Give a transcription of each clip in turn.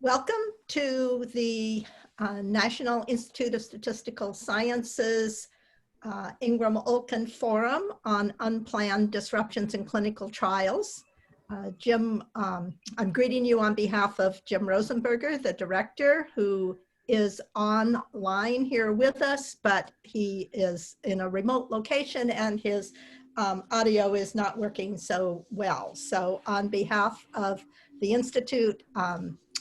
Welcome to the National Institute of Statistical Sciences Ingram Olkin Forum on Unplanned Disruptions in Clinical Trials. Jim, I'm greeting you on behalf of Jim Rosenberger, the director, who is online here with us, but he is in a remote location and his audio is not working so well. So on behalf of the Institute,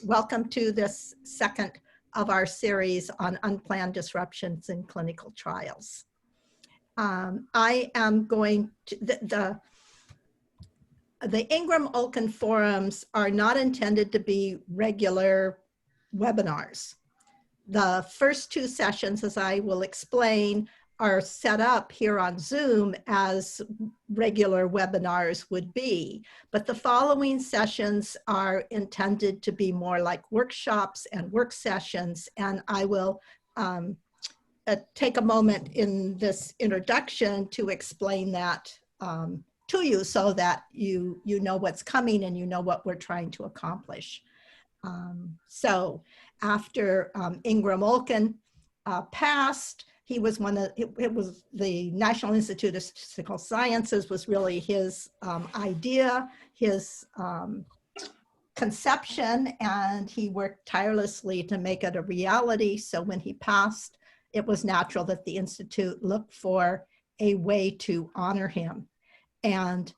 welcome to this second of our series on unplanned disruptions in clinical trials. I am going to, the Ingram Olkin forums are not intended to be regular webinars. The first two sessions, as I will explain, are set up here on Zoom as regular webinars would be, but the following sessions are intended to be more like workshops and work sessions, and I will take a moment in this introduction to explain that to you so that you know what's coming and you know what we're trying to accomplish. So after Ingram Olkin passed, he was it was the National Institute of Statistical Sciences was really his idea, his conception, and he worked tirelessly to make it a reality. So when he passed, it was natural that the Institute looked for a way to honor him. And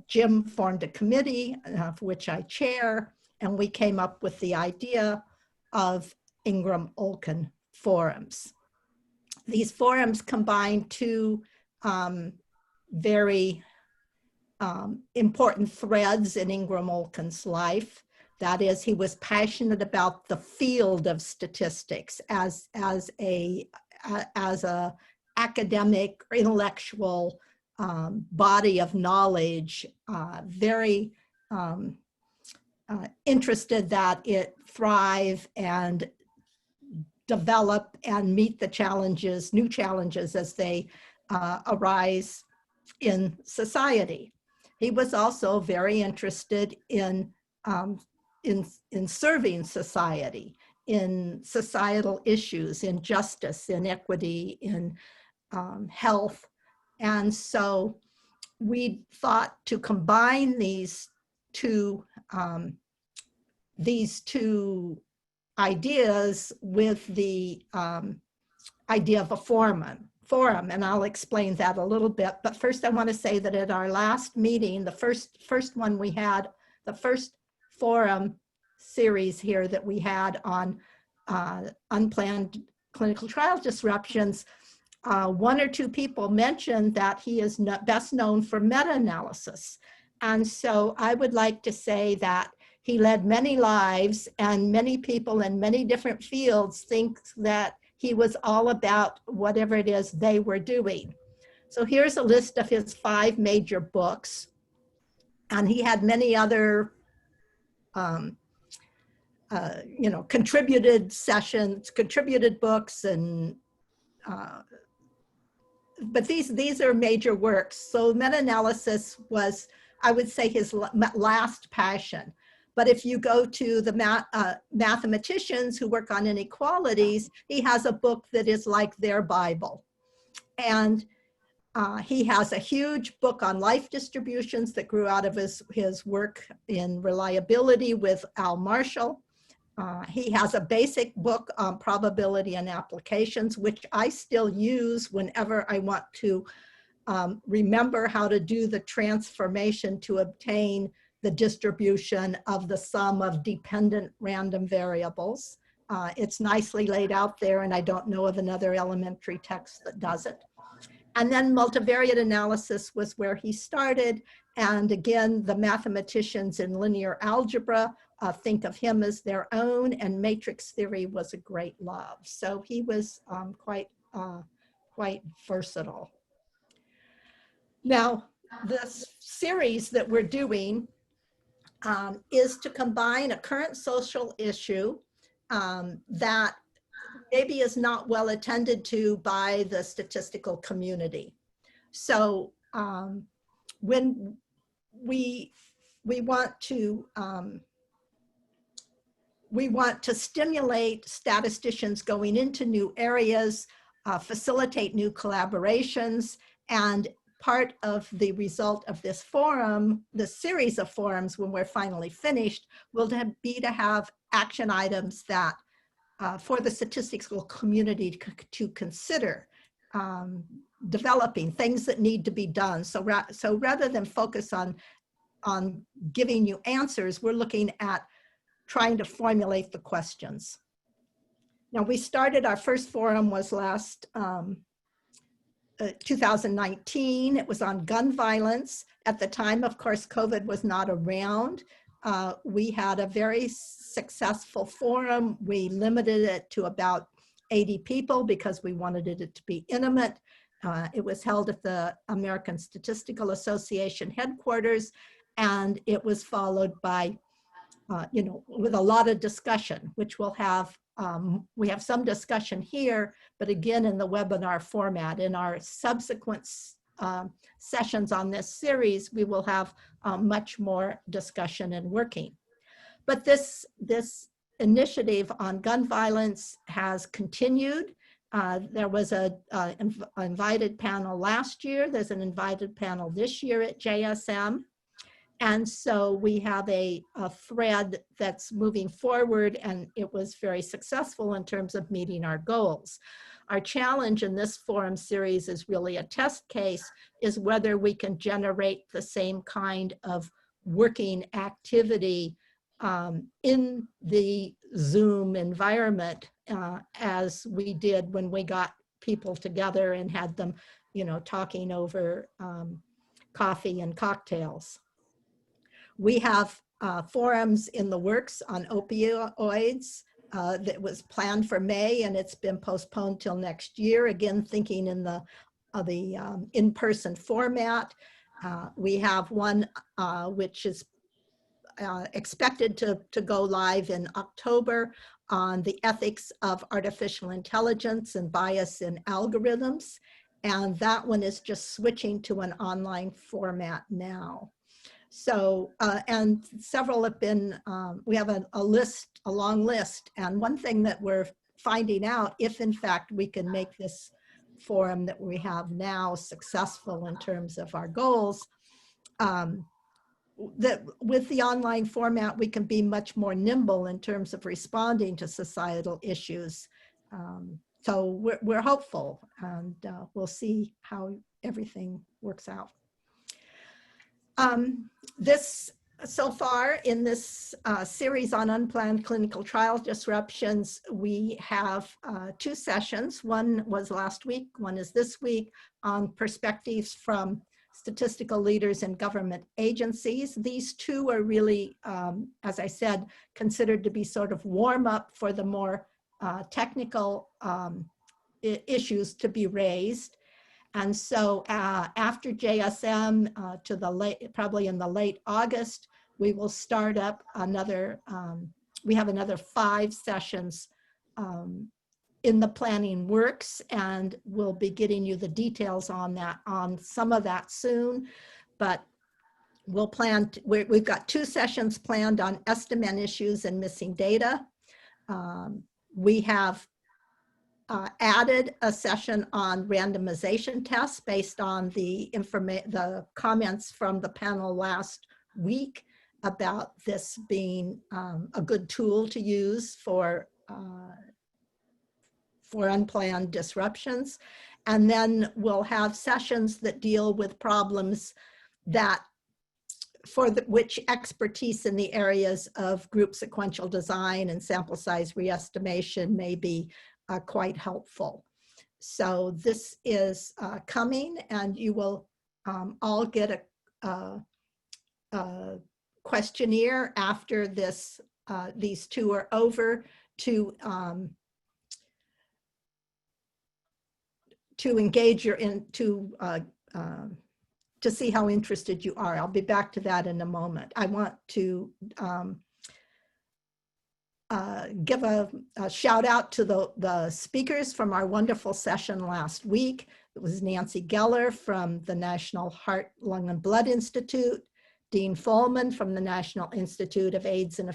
Jim formed a committee for which I chair, and we came up with the idea of Ingram Olkin forums. These forums combine two very important threads in Ingram Olkin's life. That is, he was passionate about the field of statistics as a academic or intellectual body of knowledge, very interested that it thrive and develop and meet the challenges, new challenges as they arise in society. He was also very interested in serving society, in societal issues, in justice, in equity, in health. And so we thought to combine these two ideas with the idea of a forum, and I'll explain that a little bit. But first I want to say that at our last meeting, the first one we had, the first forum series here that we had on unplanned clinical trial disruptions, one or two people mentioned that he is best known for meta-analysis. And so I would like to say that he led many lives, and many people in many different fields think that he was all about whatever it is they were doing. So here's a list of his 5 major books. And he had many other contributed sessions, contributed books, and but these are major works. So meta-analysis was, I would say, his last passion. But if you go to the mathematicians who work on inequalities, he has a book that is like their Bible. And he has a huge book on life distributions that grew out of his work in reliability with Al Marshall. He has a basic book on probability and applications, which I still use whenever I want to remember how to do the transformation to obtain the distribution of the sum of dependent random variables. It's nicely laid out there, and I don't know of another elementary text that does it. And then multivariate analysis was where he started. And again, the mathematicians in linear algebra think of him as their own, and matrix theory was a great love. So he was quite versatile. Now, this series that we're doing is to combine a current social issue that maybe is not well attended to by the statistical community. So when we want to we want to stimulate statisticians going into new areas, facilitate new collaborations, and part of the result of this forum, the series of forums when we're finally finished, will be to have action items that for the statistical community to consider developing things that need to be done. So rather than focus on giving you answers, we're looking at trying to formulate the questions. Now, we started, our first forum was last 2019. It was on gun violence. At the time, of course, COVID was not around. We had a very successful forum. We limited it to about 80 people because we wanted it to be intimate. It was held at the American Statistical Association headquarters, and it was followed by, with a lot of discussion, which we'll have. We have some discussion here, but again, in the webinar format. In our subsequent sessions on this series, we will have much more discussion and working. But this initiative on gun violence has continued. There was an invited panel last year. There's an invited panel this year at JSM. And so we have a thread that's moving forward, and it was very successful in terms of meeting our goals. Our challenge in this forum series is really a test case, is whether we can generate the same kind of working activity in the Zoom environment as we did when we got people together and had them, talking over coffee and cocktails. We have forums in the works on opioids that was planned for May, and it's been postponed till next year. Again, thinking in the in-person format. We have one which is expected to go live in October on the ethics of artificial intelligence and bias in algorithms. And that one is just switching to an online format now. So, and several have been, we have a long list. And one thing that we're finding out, if in fact we can make this forum that we have now successful in terms of our goals, that with the online format, we can be much more nimble in terms of responding to societal issues. So we're hopeful, and we'll see how everything works out. So far in this series on unplanned clinical trial disruptions, we have 2 sessions. One was last week, one is this week, on perspectives from statistical leaders in government agencies. These 2 are really, as I said, considered to be sort of warm up for the more technical issues to be raised. And so after JSM to the late, probably in the late August, we will start up another, we have another 5 sessions in the planning works, and we'll be getting you the details on that, on some of that soon. But we'll plan, we've got 2 sessions planned on estimate issues and missing data. We have added a session on randomization tests based on the comments from the panel last week about this being a good tool to use for unplanned disruptions. And then we'll have sessions that deal with problems that which expertise in the areas of group sequential design and sample size re-estimation may be quite helpful. So this is coming, and you will all get a questionnaire after this. These 2 are over to engage your to see how interested you are. I'll be back to that in a moment. I want to give a shout out to the speakers from our wonderful session last week. It was Nancy Geller from the National Heart, Lung, and Blood Institute, Dean Folman from the National Institute of AIDS and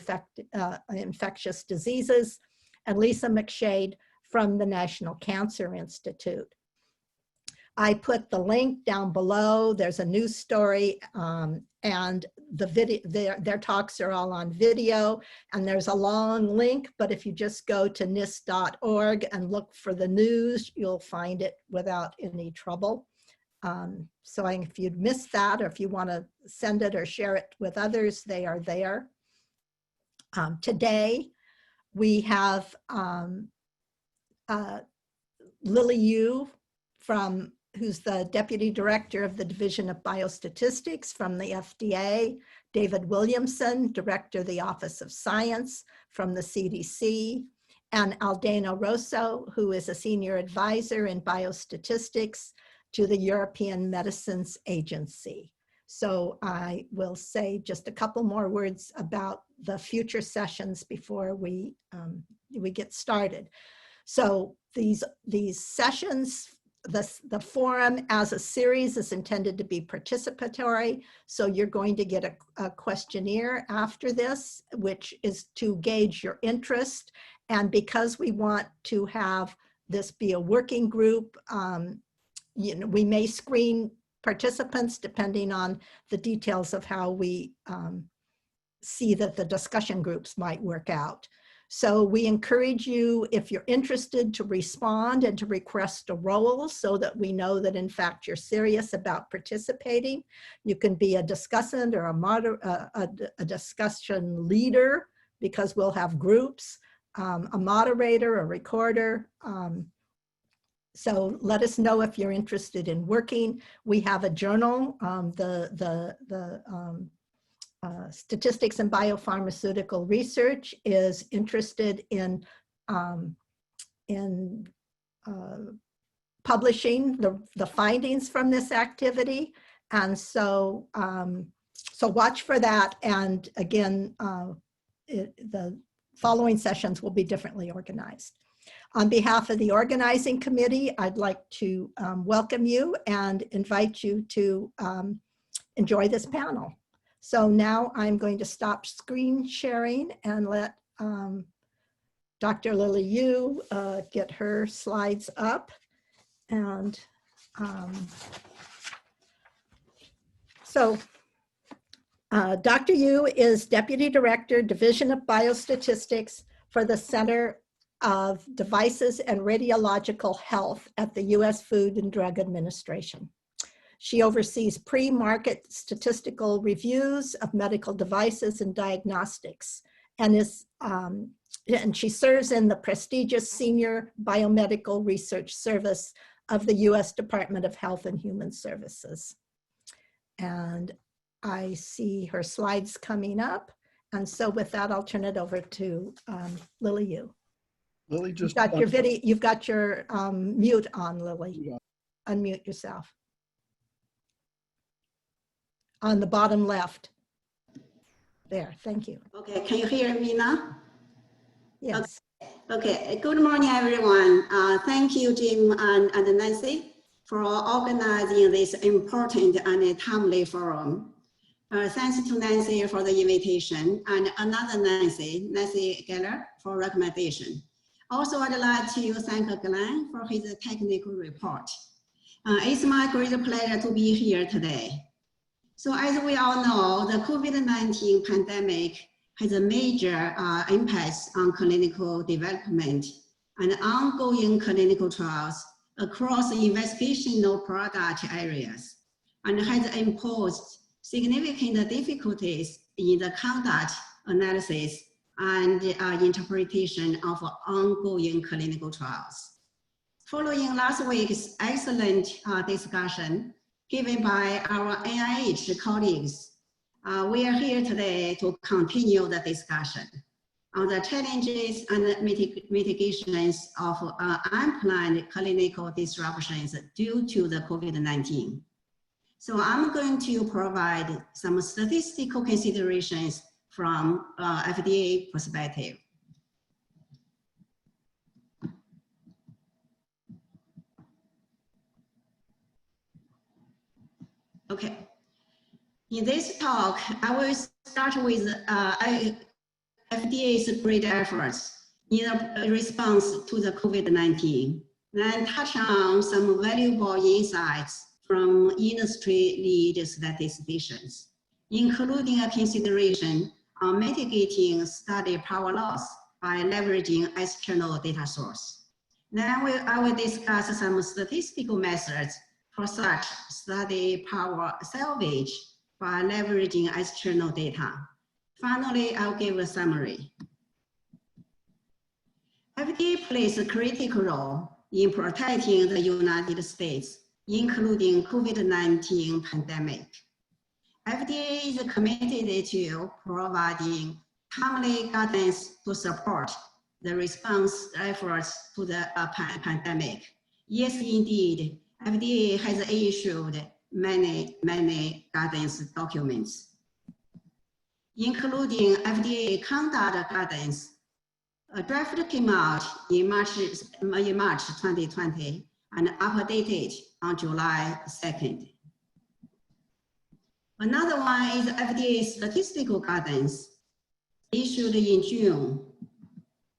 Infectious Diseases, and Lisa McShade from the National Cancer Institute. I put the link down below. There's a news story, and the video, their talks are all on video, and there's a long link, but if you just go to NIST.org and look for the news, you'll find it without any trouble. So if you'd missed that, or if you want to send it or share it with others, they are there. Today, we have Lily Yu, who's the Deputy Director of the Division of Biostatistics from the FDA, David Williamson, Director of the Office of Science from the CDC, and Aldana Rosso, who is a Senior Advisor in Biostatistics to the European Medicines Agency. So I will say just a couple more words about the future sessions before we get started. So these sessions, the forum as a series is intended to be participatory. So you're going to get a questionnaire after this, which is to gauge your interest. And because we want to have this be a working group, we may screen participants depending on the details of how we see that the discussion groups might work out. So we encourage you, if you're interested, to respond and to request a role so that we know that in fact you're serious about participating. You can be a discussant or a discussion leader, because we'll have groups, a moderator, a recorder. So let us know if you're interested in working. We have a journal, Statistics and Biopharmaceutical Research is interested in publishing the findings from this activity. And so, so watch for that. And again, the following sessions will be differently organized. On behalf of the organizing committee, I'd like to welcome you and invite you to enjoy this panel. So now I'm going to stop screen sharing and let Dr. Lily Yu get her slides up. And Dr. Yu is Deputy Director, Division of Biostatistics for the Center of Devices and Radiological Health at the U.S. Food and Drug Administration. She oversees pre-market statistical reviews of medical devices and diagnostics, and she serves in the prestigious Senior Biomedical Research Service of the U.S. Department of Health and Human Services. And I see her slides coming up, and so with that, I'll turn it over to Lily Yu. Lily, just you've got your video. You've got your mute on, Lily. Yeah. Unmute yourself. On the bottom left. There, thank you. Okay, can you hear me now? Yes. Okay, good morning, everyone. Thank you, Jim and Nancy, for organizing this important and timely forum. Thanks to Nancy for the invitation, and another Nancy Geller, for recommendation. Also, I'd like to thank Glenn for his technical report. It's my great pleasure to be here today. So as we all know, the COVID-19 pandemic has a major impact on clinical development and ongoing clinical trials across investigational product areas, and has imposed significant difficulties in the conduct, analysis, and interpretation of ongoing clinical trials. Following last week's excellent discussion given by our NIH colleagues, we are here today to continue the discussion on the challenges and mitigations of unplanned clinical disruptions due to the COVID-19. So I'm going to provide some statistical considerations from FDA perspective. Okay, In this talk, I will start with FDA's great efforts in response to the COVID-19, then touch on some valuable insights from industry lead statisticians, including a consideration on mitigating study power loss by leveraging external data source. Then I will discuss some statistical methods for such study power salvage by leveraging external data. Finally, I'll give a summary. FDA plays a critical role in protecting the United States, including COVID-19 pandemic. FDA is committed to providing timely guidance to support the response efforts to the pandemic. Yes, indeed, FDA has issued many guidance documents, including FDA conduct guidance. A draft came out in March 2020 and updated on July 2nd. Another one is FDA statistical guidance issued in June.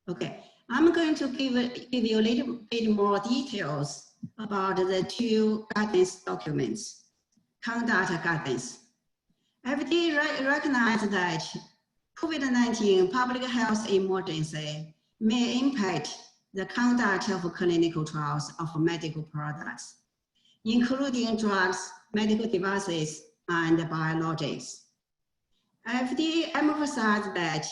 Okay, I'm going to give you a little bit more details about the two guidance documents, conduct guidance. FDA recognized that COVID-19 public health emergency may impact the conduct of clinical trials of medical products, including drugs, medical devices, and biologics. FDA emphasized that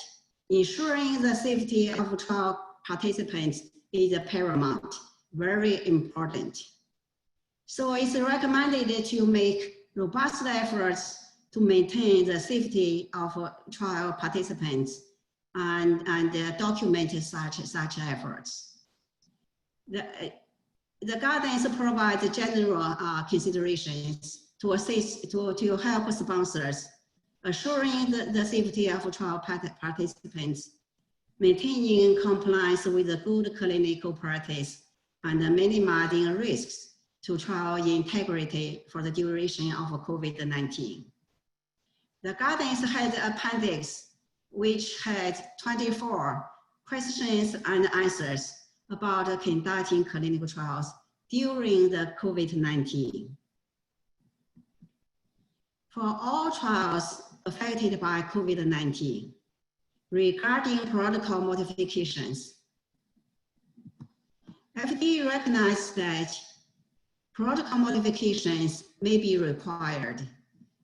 ensuring the safety of trial participants is paramount, very important. So it's recommended to make robust efforts to maintain the safety of trial participants and document such efforts. The guidance provides general considerations to assist, to help sponsors, assuring the safety of trial participants, maintaining compliance with the good clinical practice, and minimizing risks to trial integrity for the duration of COVID-19. The guidance had an appendix which had 24 questions and answers about conducting clinical trials during the COVID-19. For all trials affected by COVID-19, regarding protocol modifications, FDA recognized that protocol modifications may be required,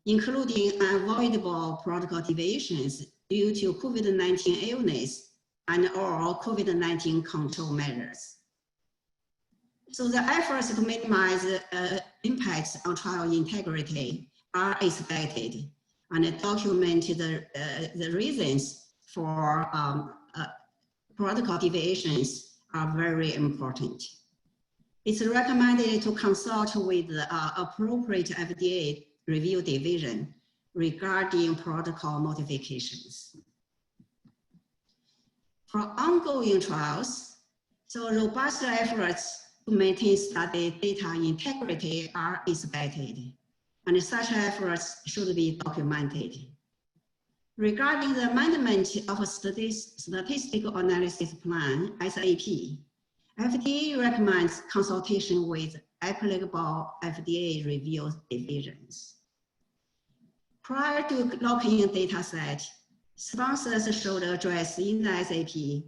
including unavoidable protocol deviations due to COVID-19 illness and or COVID-19 control measures. So the efforts to minimize impacts on trial integrity are expected, and document the reasons for protocol deviations are very important. It's recommended to consult with the appropriate FDA review division regarding protocol modifications. For ongoing trials, so robust efforts to maintain study data integrity are expected, and such efforts should be documented. Regarding the amendment of a statistical analysis plan, SAP, FDA recommends consultation with applicable FDA review divisions. Prior to locking a data set, sponsors should address in the SAP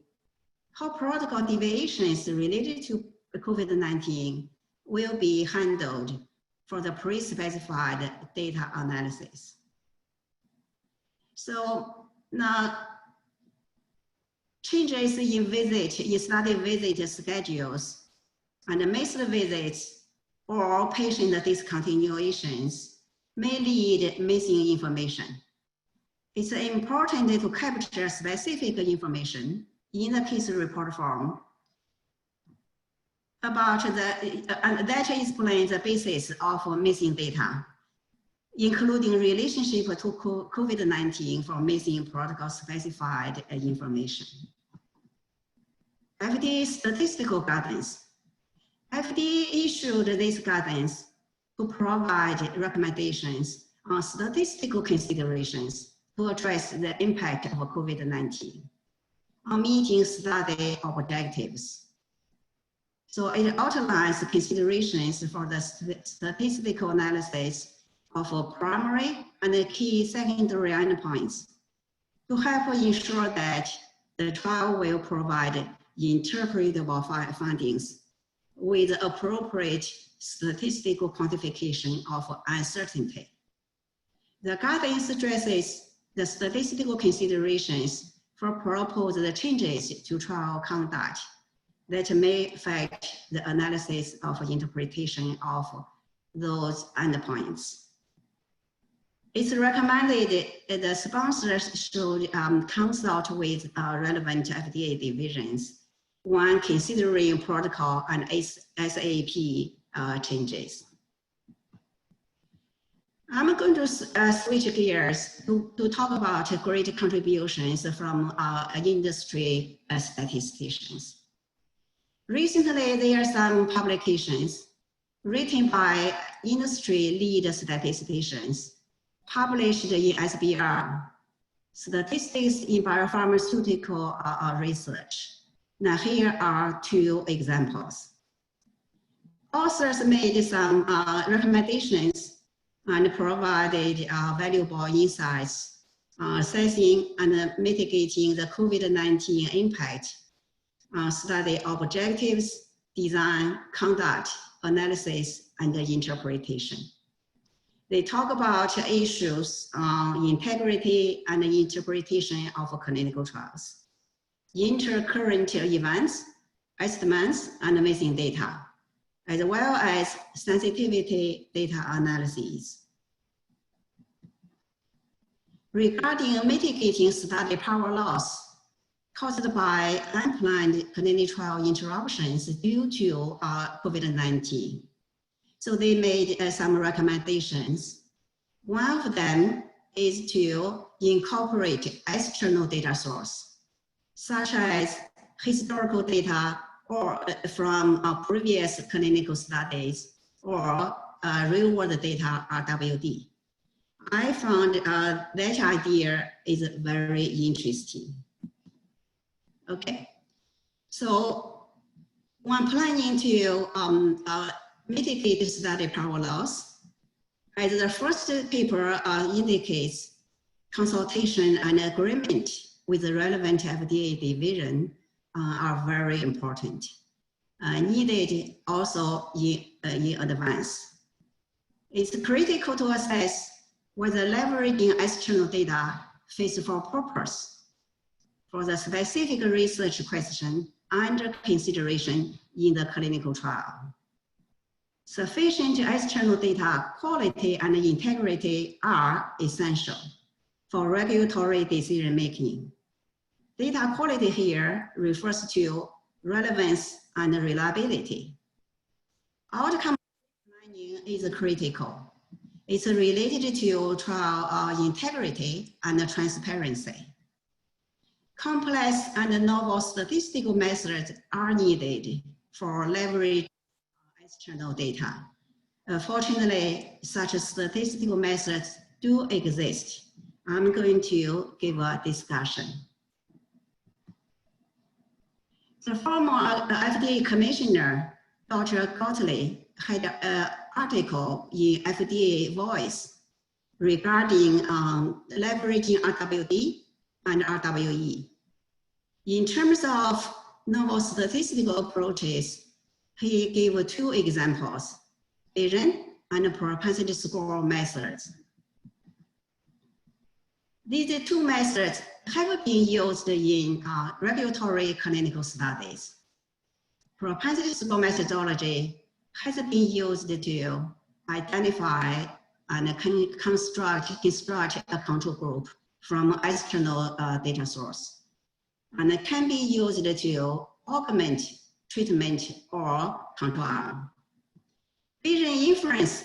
how protocol deviations related to COVID-19 will be handled for the pre-specified data analysis. So now, changes in study visit schedules and missed visits or patient discontinuations may lead missing information. It's important to capture specific information in the case report form about and that explains the basis of missing data, including relationship to COVID-19 for missing protocol specified information. FDA statistical guidance. FDA issued this guidance to provide recommendations statistical considerations to address the impact of COVID-19 on meeting study objectives. So it outlines the considerations for the statistical analysis of primary and key secondary endpoints to help ensure that the trial will provide interpretable findings with appropriate statistical quantification of uncertainty. The guidance addresses the statistical considerations for proposed changes to trial conduct that may affect the analysis of interpretation of those endpoints. It's recommended that the sponsors should consult with relevant FDA divisions when considering protocol and SAP changes. I'm going to switch gears to talk about great contributions from industry statisticians. Recently, there are some publications written by industry lead statisticians published in SBR, Statistics in Biopharmaceutical Research. Now here are two examples. Authors made some recommendations and provided valuable insights, assessing and mitigating the COVID-19 impact on study objectives, design, conduct, analysis, and interpretation. They talk about issues on integrity and interpretation of clinical trials, intercurrent events, estimates, and missing data, as well as sensitivity data analyses. Regarding mitigating study power loss caused by unplanned clinical trial interruptions due to COVID-19. So they made some recommendations. One of them is to incorporate external data source, such as historical data or from previous clinical studies or real-world data, RWD. I found that idea is very interesting. Okay, so when planning to mitigate study power loss, as the first paper indicates, consultation and agreement with the relevant FDA division are very important, needed also in advance. It's critical to assess whether leveraging external data fits for purpose for the specific research question under consideration in the clinical trial. Sufficient external data quality and integrity are essential for regulatory decision-making. Data quality here refers to relevance and reliability. Outcome planning is critical. It's related to trial integrity and transparency. Complex and novel statistical methods are needed for leveraging external data. Fortunately, such statistical methods do exist. I'm going to give a discussion. The former FDA commissioner, Dr. Gottlieb, had an article in FDA Voice regarding leveraging RWD and RWE. In terms of novel statistical approaches, he gave two examples, Bayesian and propensity score methods. These two methods have been used in regulatory clinical studies. Propensity score methodology has been used to identify and construct a control group from external data source. And it can be used to augment treatment or control arm. Bayesian inference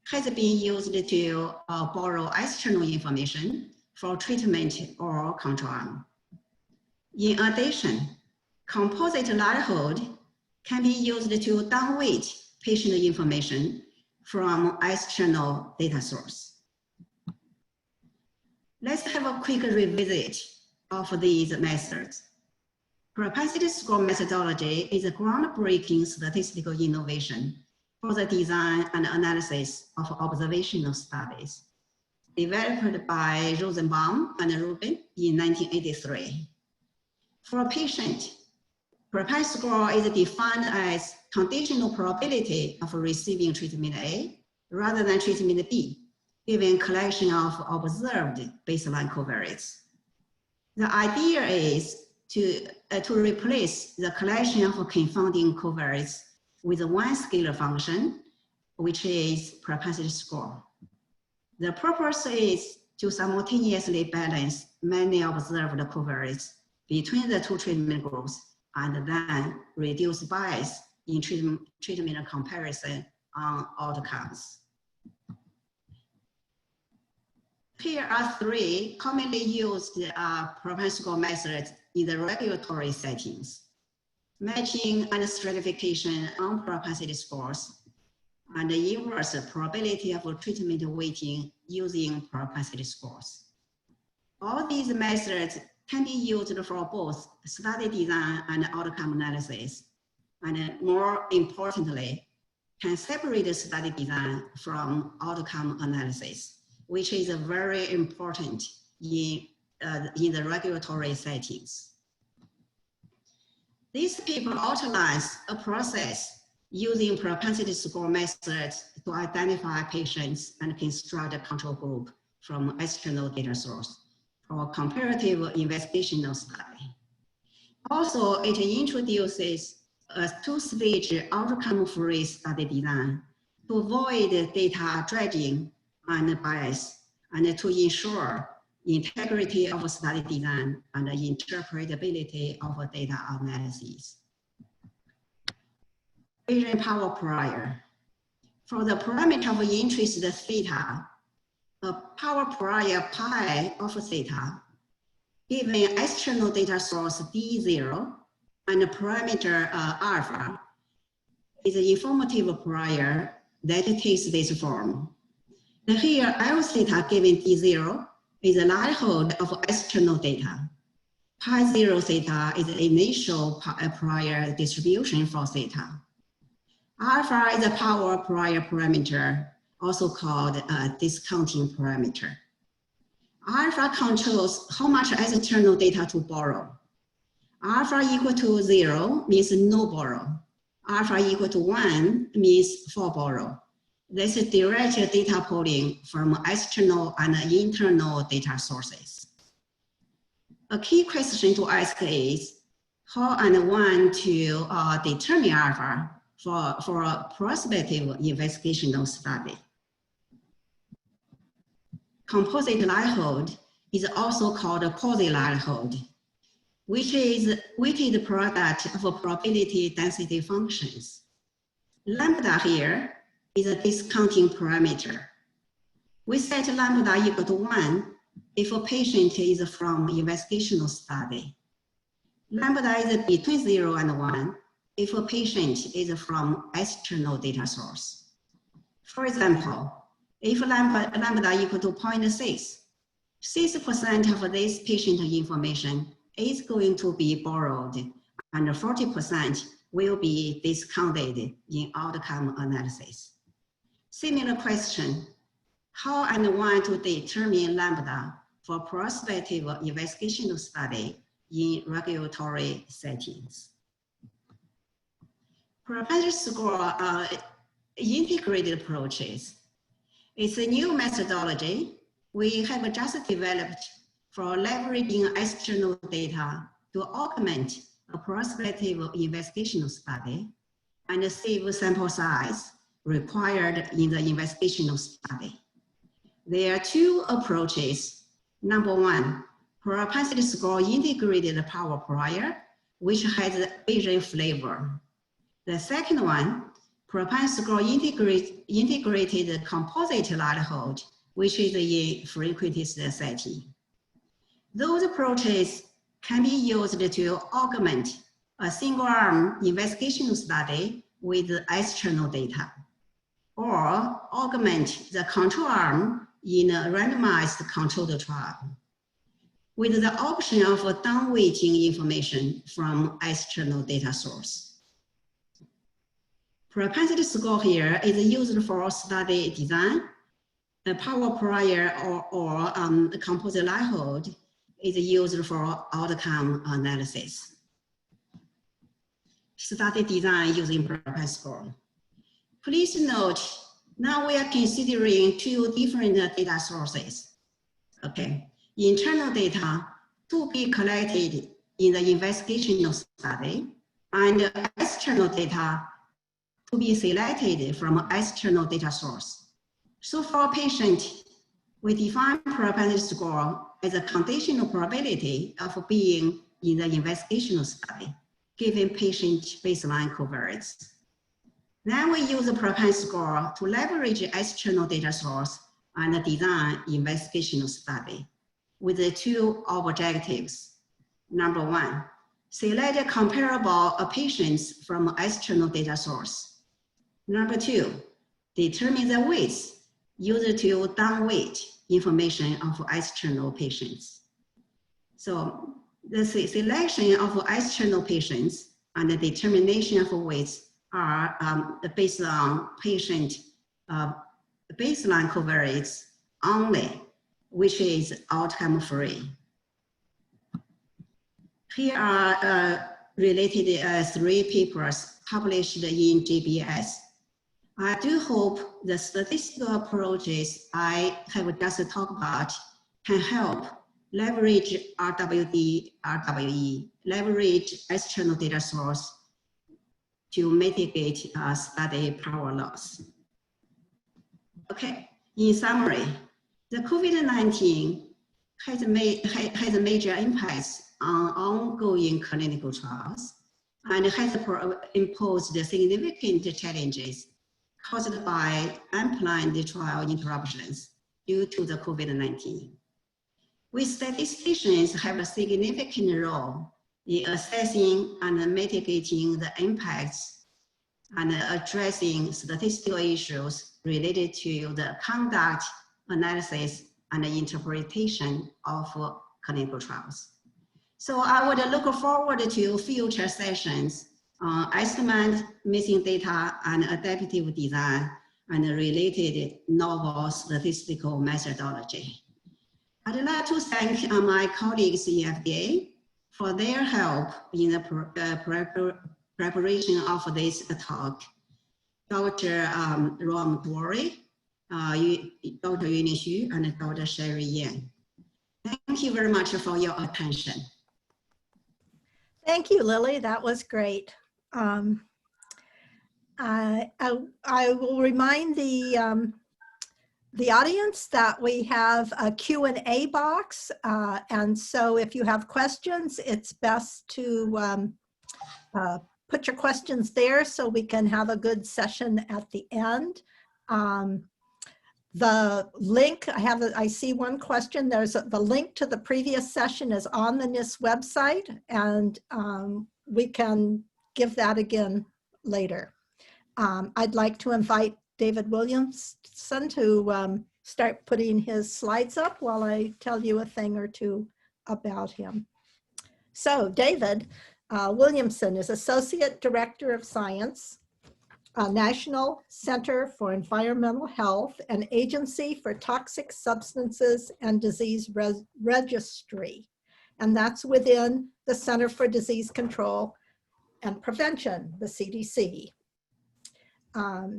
has been used to borrow external information for treatment or control arm. In addition, composite likelihood can be used to downweight patient information from external data source. Let's have a quick revisit of these methods. Propensity score methodology is a groundbreaking statistical innovation for the design and analysis of observational studies, developed by Rosenbaum and Rubin in 1983. For a patient, propensity score is defined as conditional probability of receiving treatment A rather than treatment B, given collection of observed baseline covariates. The idea is to replace the collection of confounding covariates with one scalar function, which is propensity score. The purpose is to simultaneously balance many observed covariates between the two treatment groups and then reduce bias in treatment comparison on outcomes. Here are three commonly used propensity score methods in the regulatory settings: matching and stratification on propensity scores, and the inverse probability of treatment weighting using propensity scores. All these methods can be used for both study design and outcome analysis, and more importantly, can separate the study design from outcome analysis, which is very important in the regulatory settings. This paper outlines a process using propensity score methods to identify patients and construct a control group from external data source for comparative investigational study. Also, it introduces a two-stage outcome-free study design to avoid data dredging and bias, and to ensure integrity of study design and interpretability of data analysis. Bayesian power prior. For the parameter of interest theta, a power prior pi of theta, given external data source D0 and the parameter alpha, is an informative prior that takes this form. And here, L theta given D0 is the likelihood of external data. Pi 0 theta is the initial prior distribution for theta. Alpha is a power prior parameter, also called a discounting parameter. Alpha controls how much external data to borrow. Alpha equal to 0 means no borrow. Alpha equal to 1 means for borrow. This is direct data pulling from external and internal data sources. A key question to ask is how and when to determine alpha for a prospective investigational study. Composite likelihood is also called a quasi-likelihood, which is weighted product of probability density functions. Lambda here is a discounting parameter. We set lambda equal to 1 if a patient is from investigational study. Lambda is between 0 and 1 if a patient is from external data source. For example, if lambda equal to 0.6, 6% of this patient information is going to be borrowed and 40% will be discounted in outcome analysis. Similar question, how and when to determine lambda for prospective investigational study in regulatory settings. Propensity score integrated approaches. It's a new methodology we have just developed for leveraging external data to augment a prospective investigational study and save sample size required in the investigational study. There are two approaches. Number one, propensity score integrated power prior, which has a Bayesian flavor. The second one, propensity score integrated composite likelihood, which is a frequentist setting. Those approaches can be used to augment a single-arm investigational study with external data, or augment the control arm in a randomized controlled trial with the option of downweighting information from external data source. Propensity score here is used for study design. The power prior or composite likelihood is used for outcome analysis. Study design using propensity score. Please note, now we are considering two different data sources. Okay, internal data to be collected in the investigational study and external data to be selected from external data source. So for a patient, we define propensity score as a conditional probability of being in the investigational study, given patient baseline covariates. Then we use the propensity score to leverage external data source and design investigational study with the two objectives. Number one, select comparable patients from external data source. Number two, determine the weights used to downweight information of external patients. So the selection of external patients and the determination of weights are based on patient baseline covariates only, which is outcome-free. Here are related 3 papers published in GBS. I do hope the statistical approaches I have just talked about can help leverage RWE, leverage external data source to mitigate study power loss. Okay, in summary, the COVID-19 has major impacts on ongoing clinical trials and has imposed significant challenges caused by unplanned trial interruptions due to the COVID-19. We statisticians have a significant role in assessing and mitigating the impacts and addressing statistical issues related to the conduct, analysis, and interpretation of clinical trials. So I would look forward to future sessions on estimate, missing data, and adaptive design, and related novel statistical methodology. I'd like to thank my colleagues in FDA for their help in the preparation of this talk. Dr. Rom Dwari, Dr. Yuni Xu, and Dr. Sherry Yan. Thank you very much for your attention. Thank you, Lily. That was great. I will remind the audience that we have a Q&A box. And so if you have questions, it's best to put your questions there so we can have a good session at the end. The link, I see one question. The link to the previous session is on the NIST website, and we can give that again later. I'd like to invite David Williamson to start putting his slides up while I tell you a thing or two about him. So David Williamson is Associate Director of Science, National Center for Environmental Health, and Agency for Toxic Substances and Disease Registry. And that's within the Center for Disease Control and Prevention, the CDC.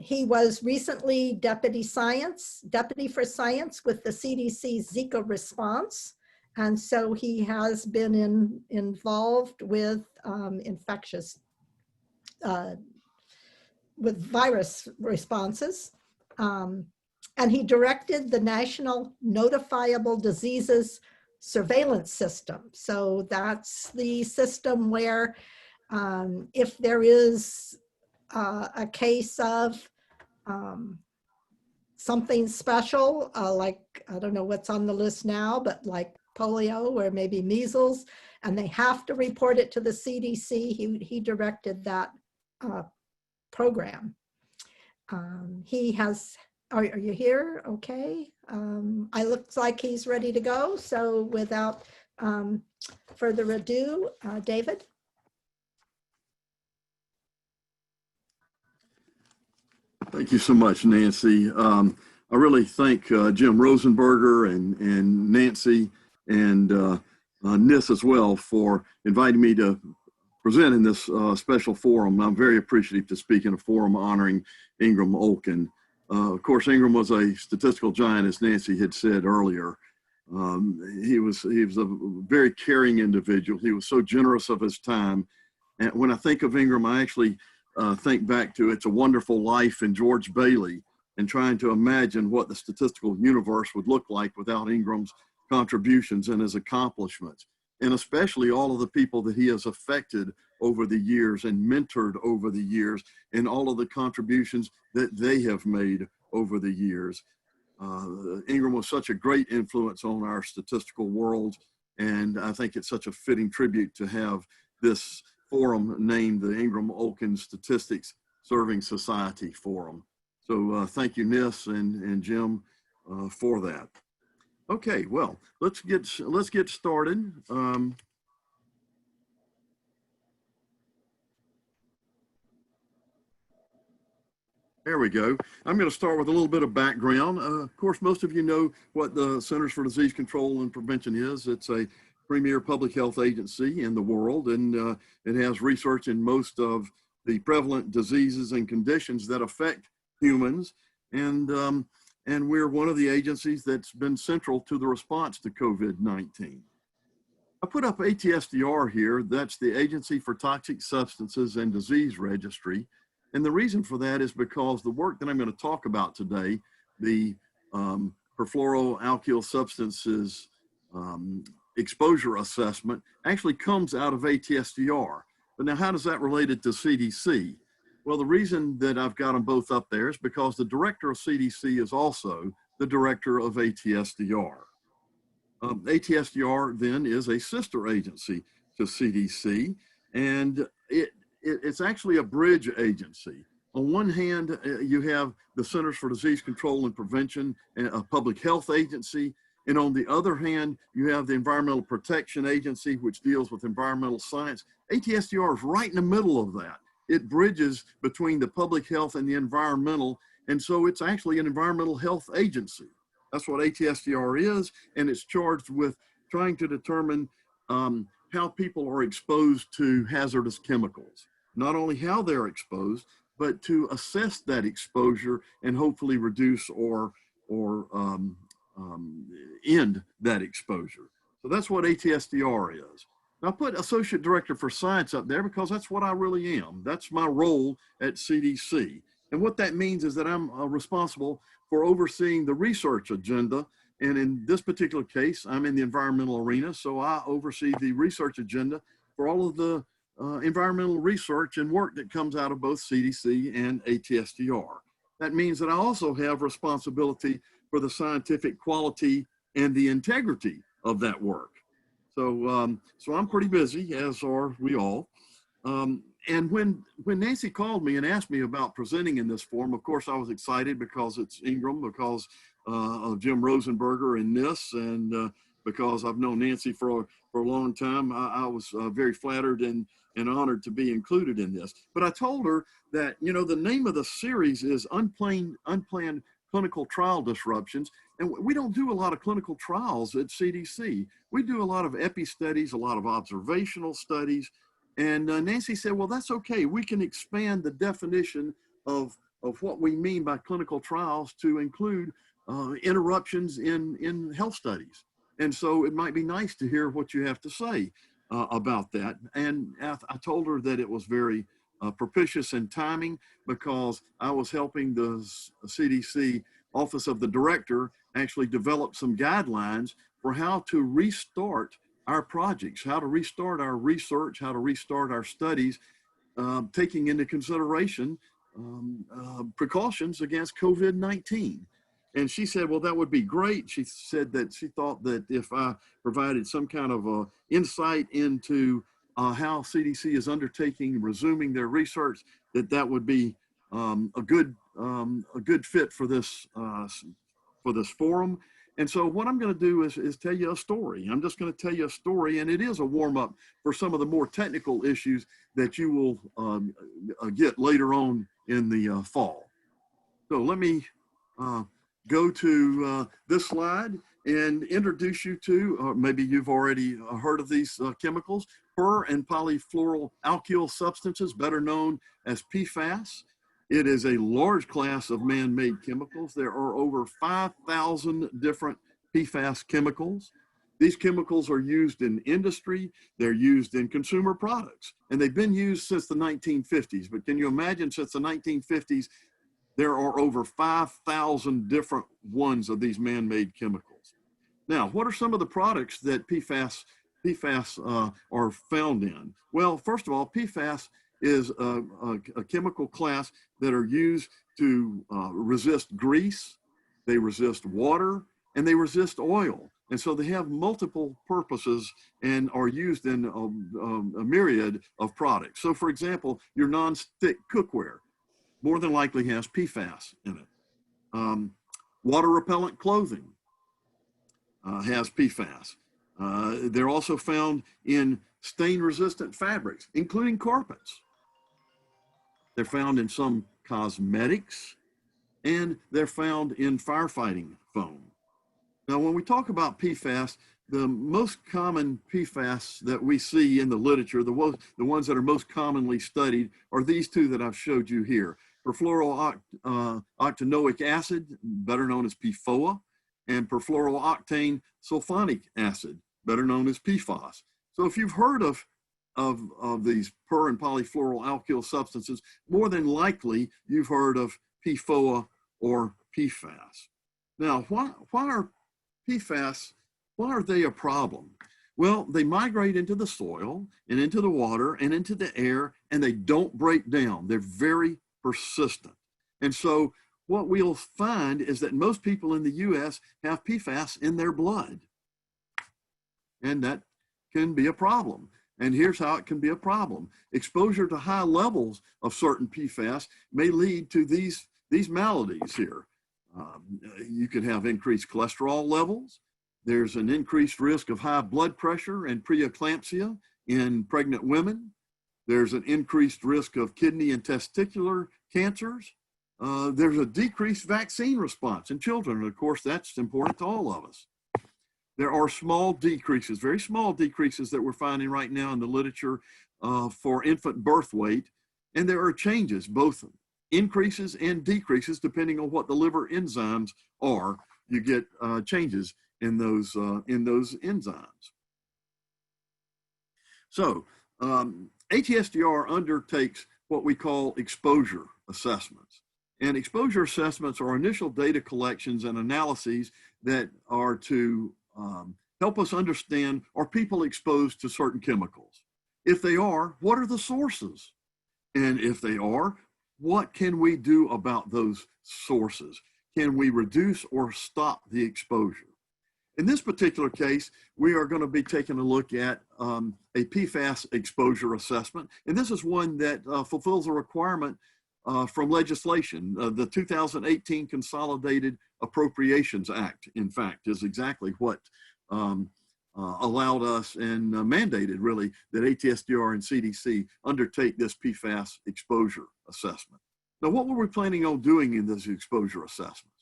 He was recently Deputy for Science with the CDC's Zika response. And so he has been involved with with virus responses. And he directed the National Notifiable Diseases Surveillance System. So that's the system where if there is a case of something special, like, I don't know what's on the list now, but like polio or maybe measles, and they have to report it to the CDC, he directed that program. He has Are you here? Okay. I looks like he's ready to go. So without further ado, David. Thank you so much, Nancy. I really thank Jim Rosenberger and Nancy and Nis as well for inviting me to present in this special forum. I'm very appreciative to speak in a forum honoring Ingram Olkin. Of course, Ingram was a statistical giant, as Nancy had said earlier. He was a very caring individual. He was so generous of his time. And when I think of Ingram, I actually think back to It's a Wonderful Life and George Bailey, and trying to imagine what the statistical universe would look like without Ingram's contributions and his accomplishments, and especially all of the people that he has affected over the years and mentored over the years, and all of the contributions that they have made over the years. Ingram was such a great influence on our statistical world, and I think it's such a fitting tribute to have this forum named the Ingram Olkin Statistics Serving Society Forum. So thank you, Nis and Jim, for that. Okay, well, let's get started. There we go. I'm going to start with a little bit of background. Of course, most of you know what the Centers for Disease Control and Prevention is. It's a premier public health agency in the world, and it has research in most of the prevalent diseases and conditions that affect humans. And we're one of the agencies that's been central to the response to COVID-19. I put up ATSDR here. That's the Agency for Toxic Substances and Disease Registry. And the reason for that is because the work that I'm going to talk about today, the perfluoroalkyl substances exposure assessment, actually comes out of ATSDR. But now how does that relate to CDC? Well, the reason that I've got them both up there is because the director of CDC is also the director of ATSDR. ATSDR then is a sister agency to CDC, and it's actually a bridge agency. On one hand, you have the Centers for Disease Control and Prevention, a public health agency, and on the other hand, you have the Environmental Protection Agency, which deals with environmental science. ATSDR is right in the middle of that. It bridges between the public health and the environmental, and so it's actually an environmental health agency. That's what ATSDR is, and it's charged with trying to determine how people are exposed to hazardous chemicals. Not only how they're exposed, but to assess that exposure and hopefully reduce or end that exposure. So that's what ATSDR is. Now I put Associate Director for Science up there because that's what I really am. That's my role at CDC. And what that means is that I'm responsible for overseeing the research agenda. And in this particular case, I'm in the environmental arena, so I oversee the research agenda for all of the environmental research and work that comes out of both CDC and ATSDR. That means that I also have responsibility for the scientific quality and the integrity of that work. So, so I'm pretty busy, as are we all. And when Nancy called me and asked me about presenting in this forum, of course, I was excited because it's Ingram, because of Jim Rosenberger and Nis, and because I've known Nancy for a long time. I was very flattered and honored to be included in this. But I told her that, you know, the name of the series is Unplanned Clinical Trial Disruptions. And we don't do a lot of clinical trials at CDC. We do a lot of epi studies, a lot of observational studies. And Nancy said, well, that's okay. We can expand the definition of what we mean by clinical trials to include interruptions in health studies. And so it might be nice to hear what you have to say about that. And I told her that it was very propitious in timing because I was helping the CDC Office of the Director actually develop some guidelines for how to restart our projects, how to restart our research, how to restart our studies, taking into consideration precautions against COVID-19. And she said, well, that would be great. She said that she thought that if I provided some kind of insight into how CDC is undertaking, resuming their research, that would be a good fit for this forum. And so what I'm going to do is tell you a story. I'm just going to tell you a story, and it is a warm up for some of the more technical issues that you will get later on in the fall. So let me go to this slide and introduce you to, maybe you've already heard of these chemicals, per and polyfluoroalkyl substances, better known as PFAS. It is a large class of man-made chemicals. There are over 5,000 different PFAS chemicals. These chemicals are used in industry, they're used in consumer products, and they've been used since the 1950s. But can you imagine, since the 1950s, there are over 5,000 different ones of these man-made chemicals. Now, what are some of the products that PFAS are found in? Well, first of all, PFAS is a chemical class that are used to resist grease, they resist water, and they resist oil. And so they have multiple purposes and are used in a myriad of products. So for example, your non-stick cookware more than likely has PFAS in it. Water repellent clothing has PFAS. They're also found in stain-resistant fabrics, including carpets. They're found in some cosmetics, and they're found in firefighting foam. Now, when we talk about PFAS, the most common PFAS that we see in the literature, the ones that are most commonly studied, are these two that I've showed you here. Perfluorooctanoic acid, better known as PFOA, and perfluorooctane sulfonic acid, better known as PFAS. So if you've heard of these per and polyfluoroalkyl substances, more than likely you've heard of PFOA or PFAS. Now, why are PFAS, why are they a problem? Well, they migrate into the soil and into the water and into the air, and they don't break down. They're very persistent. And so what we'll find is that most people in the US have PFAS in their blood. And that can be a problem. And here's how it can be a problem. Exposure to high levels of certain PFAS may lead to these maladies here. You could have increased cholesterol levels. There's an increased risk of high blood pressure and preeclampsia in pregnant women. There's an increased risk of kidney and testicular cancers. There's a decreased vaccine response in children. And of course, that's important to all of us. There are small decreases, very small decreases that we're finding right now in the literature for infant birth weight. And there are changes, both increases and decreases, depending on what the liver enzymes are. You get changes in those enzymes. So ATSDR undertakes what we call exposure assessments. And exposure assessments are initial data collections and analyses that are to help us understand, are people exposed to certain chemicals? If they are, what are the sources? And if they are, what can we do about those sources? Can we reduce or stop the exposure? In this particular case, we are going to be taking a look at a PFAS exposure assessment. And this is one that fulfills a requirement from legislation. The 2018 Consolidated Appropriations Act, in fact, is exactly what allowed us and mandated, really, that ATSDR and CDC undertake this PFAS exposure assessment. Now, what were we planning on doing in this exposure assessment?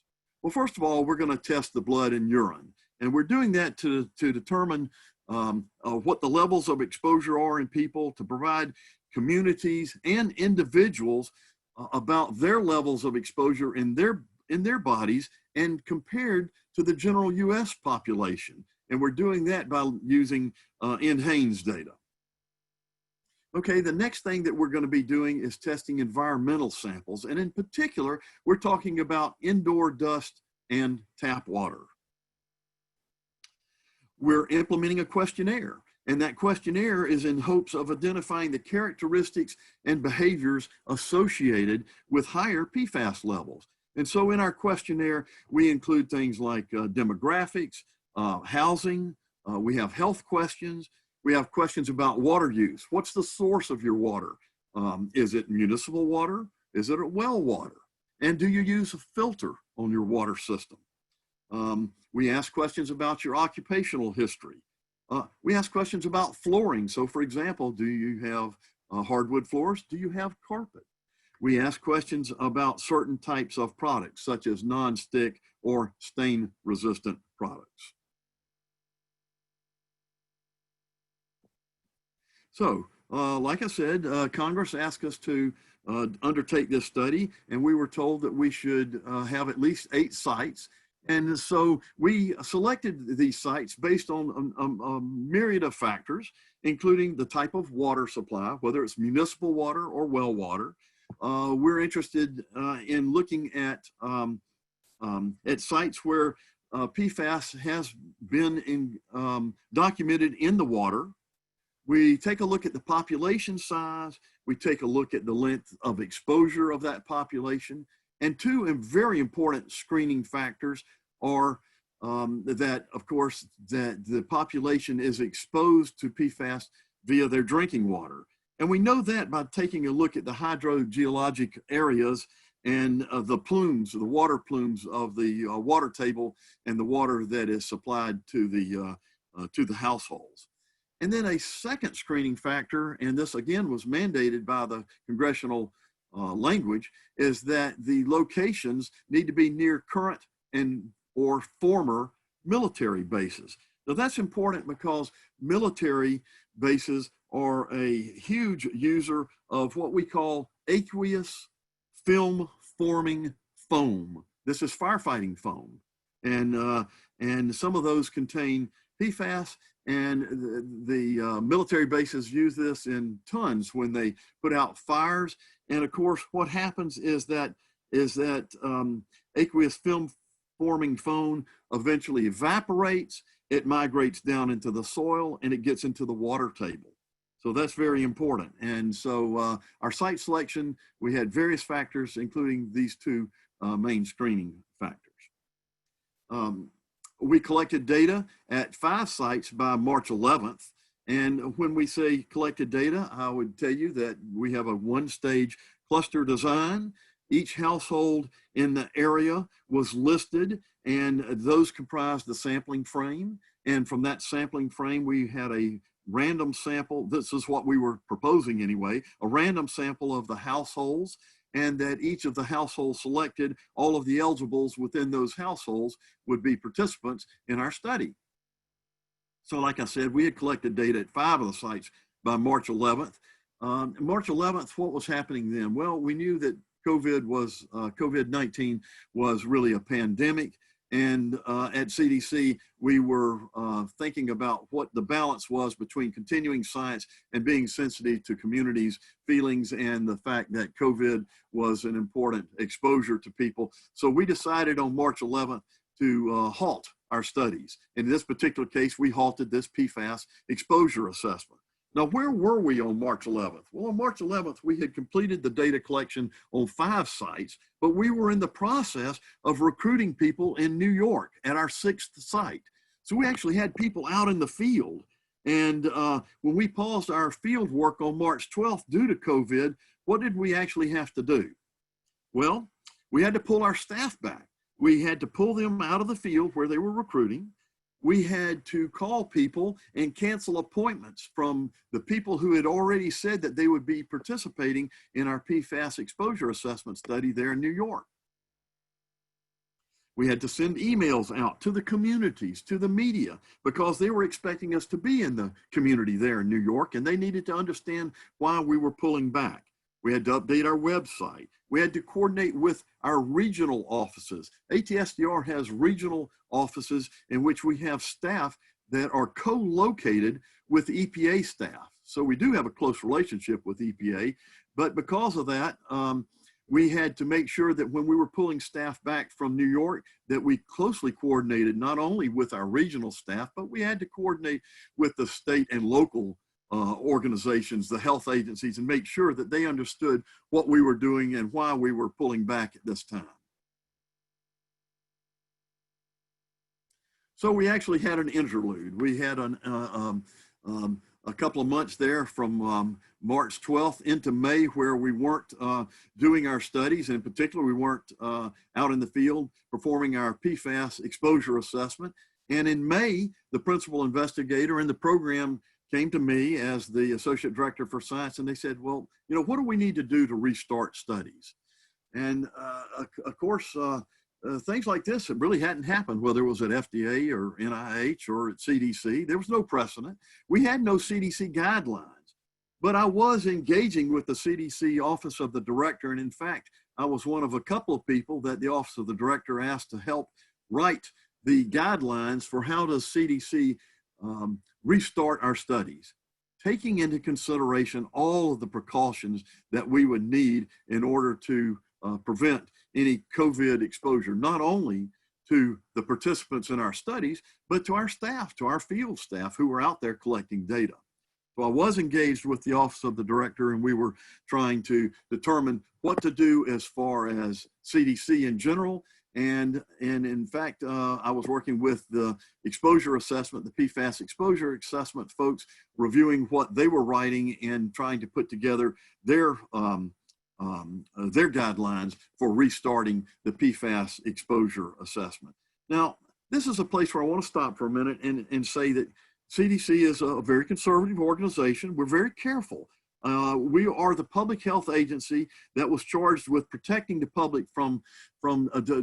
Well, first of all, we're going to test the blood and urine. And we're doing that to determine what the levels of exposure are in people, to provide communities and individuals about their levels of exposure in their bodies and compared to the general US population. And we're doing that by using NHANES data. Okay, the next thing that we're going to be doing is testing environmental samples. And in particular, we're talking about indoor dust and tap water. We're implementing a questionnaire, and that questionnaire is in hopes of identifying the characteristics and behaviors associated with higher PFAS levels. And so in our questionnaire, we include things like demographics, housing, we have health questions, we have questions about water use. What's the source of your water? Is it municipal water? Is it well water? And do you use a filter on your water system? We ask questions about your occupational history. We ask questions about flooring. So for example, do you have hardwood floors? Do you have carpet? We ask questions about certain types of products, such as non-stick or stain-resistant products. So, like I said, Congress asked us to undertake this study, and we were told that we should have at least 8 sites. And so we selected these sites based on a myriad of factors, including the type of water supply, whether it's municipal water or well water. We're interested in looking at sites where PFAS has been documented in the water. We take a look at the population size. We take a look at the length of exposure of that population. And 2 very important screening factors are that, of course, that the population is exposed to PFAS via their drinking water. And we know that by taking a look at the hydrogeologic areas and the plumes, the water plumes of the water table and the water that is supplied to the households. And then a second screening factor, and this again was mandated by the congressional language, is that the locations need to be near current and or former military bases. Now that's important because military bases are a huge user of what we call aqueous film forming foam. This is firefighting foam. And some of those contain PFAS, and the military bases use this in tons when they put out fires. And of course, what happens is that aqueous film forming foam eventually evaporates, it migrates down into the soil, and it gets into the water table. So that's very important. And so our site selection, we had various factors, including these 2 main screening factors. We collected data at 5 sites by March 11th. And when we say collected data, I would tell you that we have a 1-stage cluster design. Each household in the area was listed, and those comprised the sampling frame. And from that sampling frame, we had a random sample. This is what we were proposing anyway, a random sample of the households, and that each of the households selected, all of the eligibles within those households would be participants in our study. So like I said, we had collected data at 5 of the sites by March 11th. March 11th, what was happening then? Well, we knew that COVID-19 was really a pandemic. And at CDC, we were thinking about what the balance was between continuing science and being sensitive to communities' feelings and the fact that COVID was an important exposure to people. So we decided on March 11th to halt our studies. In this particular case, we halted this PFAS exposure assessment. Now, where were we on March 11th? Well, on March 11th, we had completed the data collection on 5 sites, but we were in the process of recruiting people in New York at our 6th site. So we actually had people out in the field. And when we paused our field work on March 12th due to COVID, what did we actually have to do? Well, we had to pull our staff back. We had to pull them out of the field where they were recruiting. We had to call people and cancel appointments from the people who had already said that they would be participating in our PFAS exposure assessment study there in New York. We had to send emails out to the communities, to the media, because they were expecting us to be in the community there in New York, and they needed to understand why we were pulling back. We had to update our website. We had to coordinate with our regional offices. ATSDR has regional offices in which we have staff that are co-located with EPA staff. So we do have a close relationship with EPA, but because of that, we had to make sure that when we were pulling staff back from New York, that we closely coordinated not only with our regional staff, but we had to coordinate with the state and local organizations, the health agencies, and make sure that they understood what we were doing and why we were pulling back at this time. So we actually had an interlude. We had a couple of months there from March 12th into May where we weren't doing our studies. In particular, we weren't out in the field performing our PFAS exposure assessment. And in May, the principal investigator in the program came to me as the associate director for science, and they said, well, you know, what do we need to do to restart studies? And of course, things like this, it really hadn't happened, whether it was at FDA or NIH or at CDC. There was no precedent. We had no CDC guidelines, but I was engaging with the CDC Office of the Director. And in fact, I was one of a couple of people that the Office of the Director asked to help write the guidelines for how does CDC restart our studies, taking into consideration all of the precautions that we would need in order to prevent any COVID exposure, not only to the participants in our studies, but to our staff, to our field staff who were out there collecting data. So I was engaged with the Office of the Director, and we were trying to determine what to do as far as CDC in general. And in fact, I was working with the exposure assessment, the PFAS exposure assessment folks, reviewing what they were writing and trying to put together their guidelines for restarting the PFAS exposure assessment. Now, this is a place where I want to stop for a minute and say that CDC is a very conservative organization. We're very careful. We are the public health agency that was charged with protecting the public from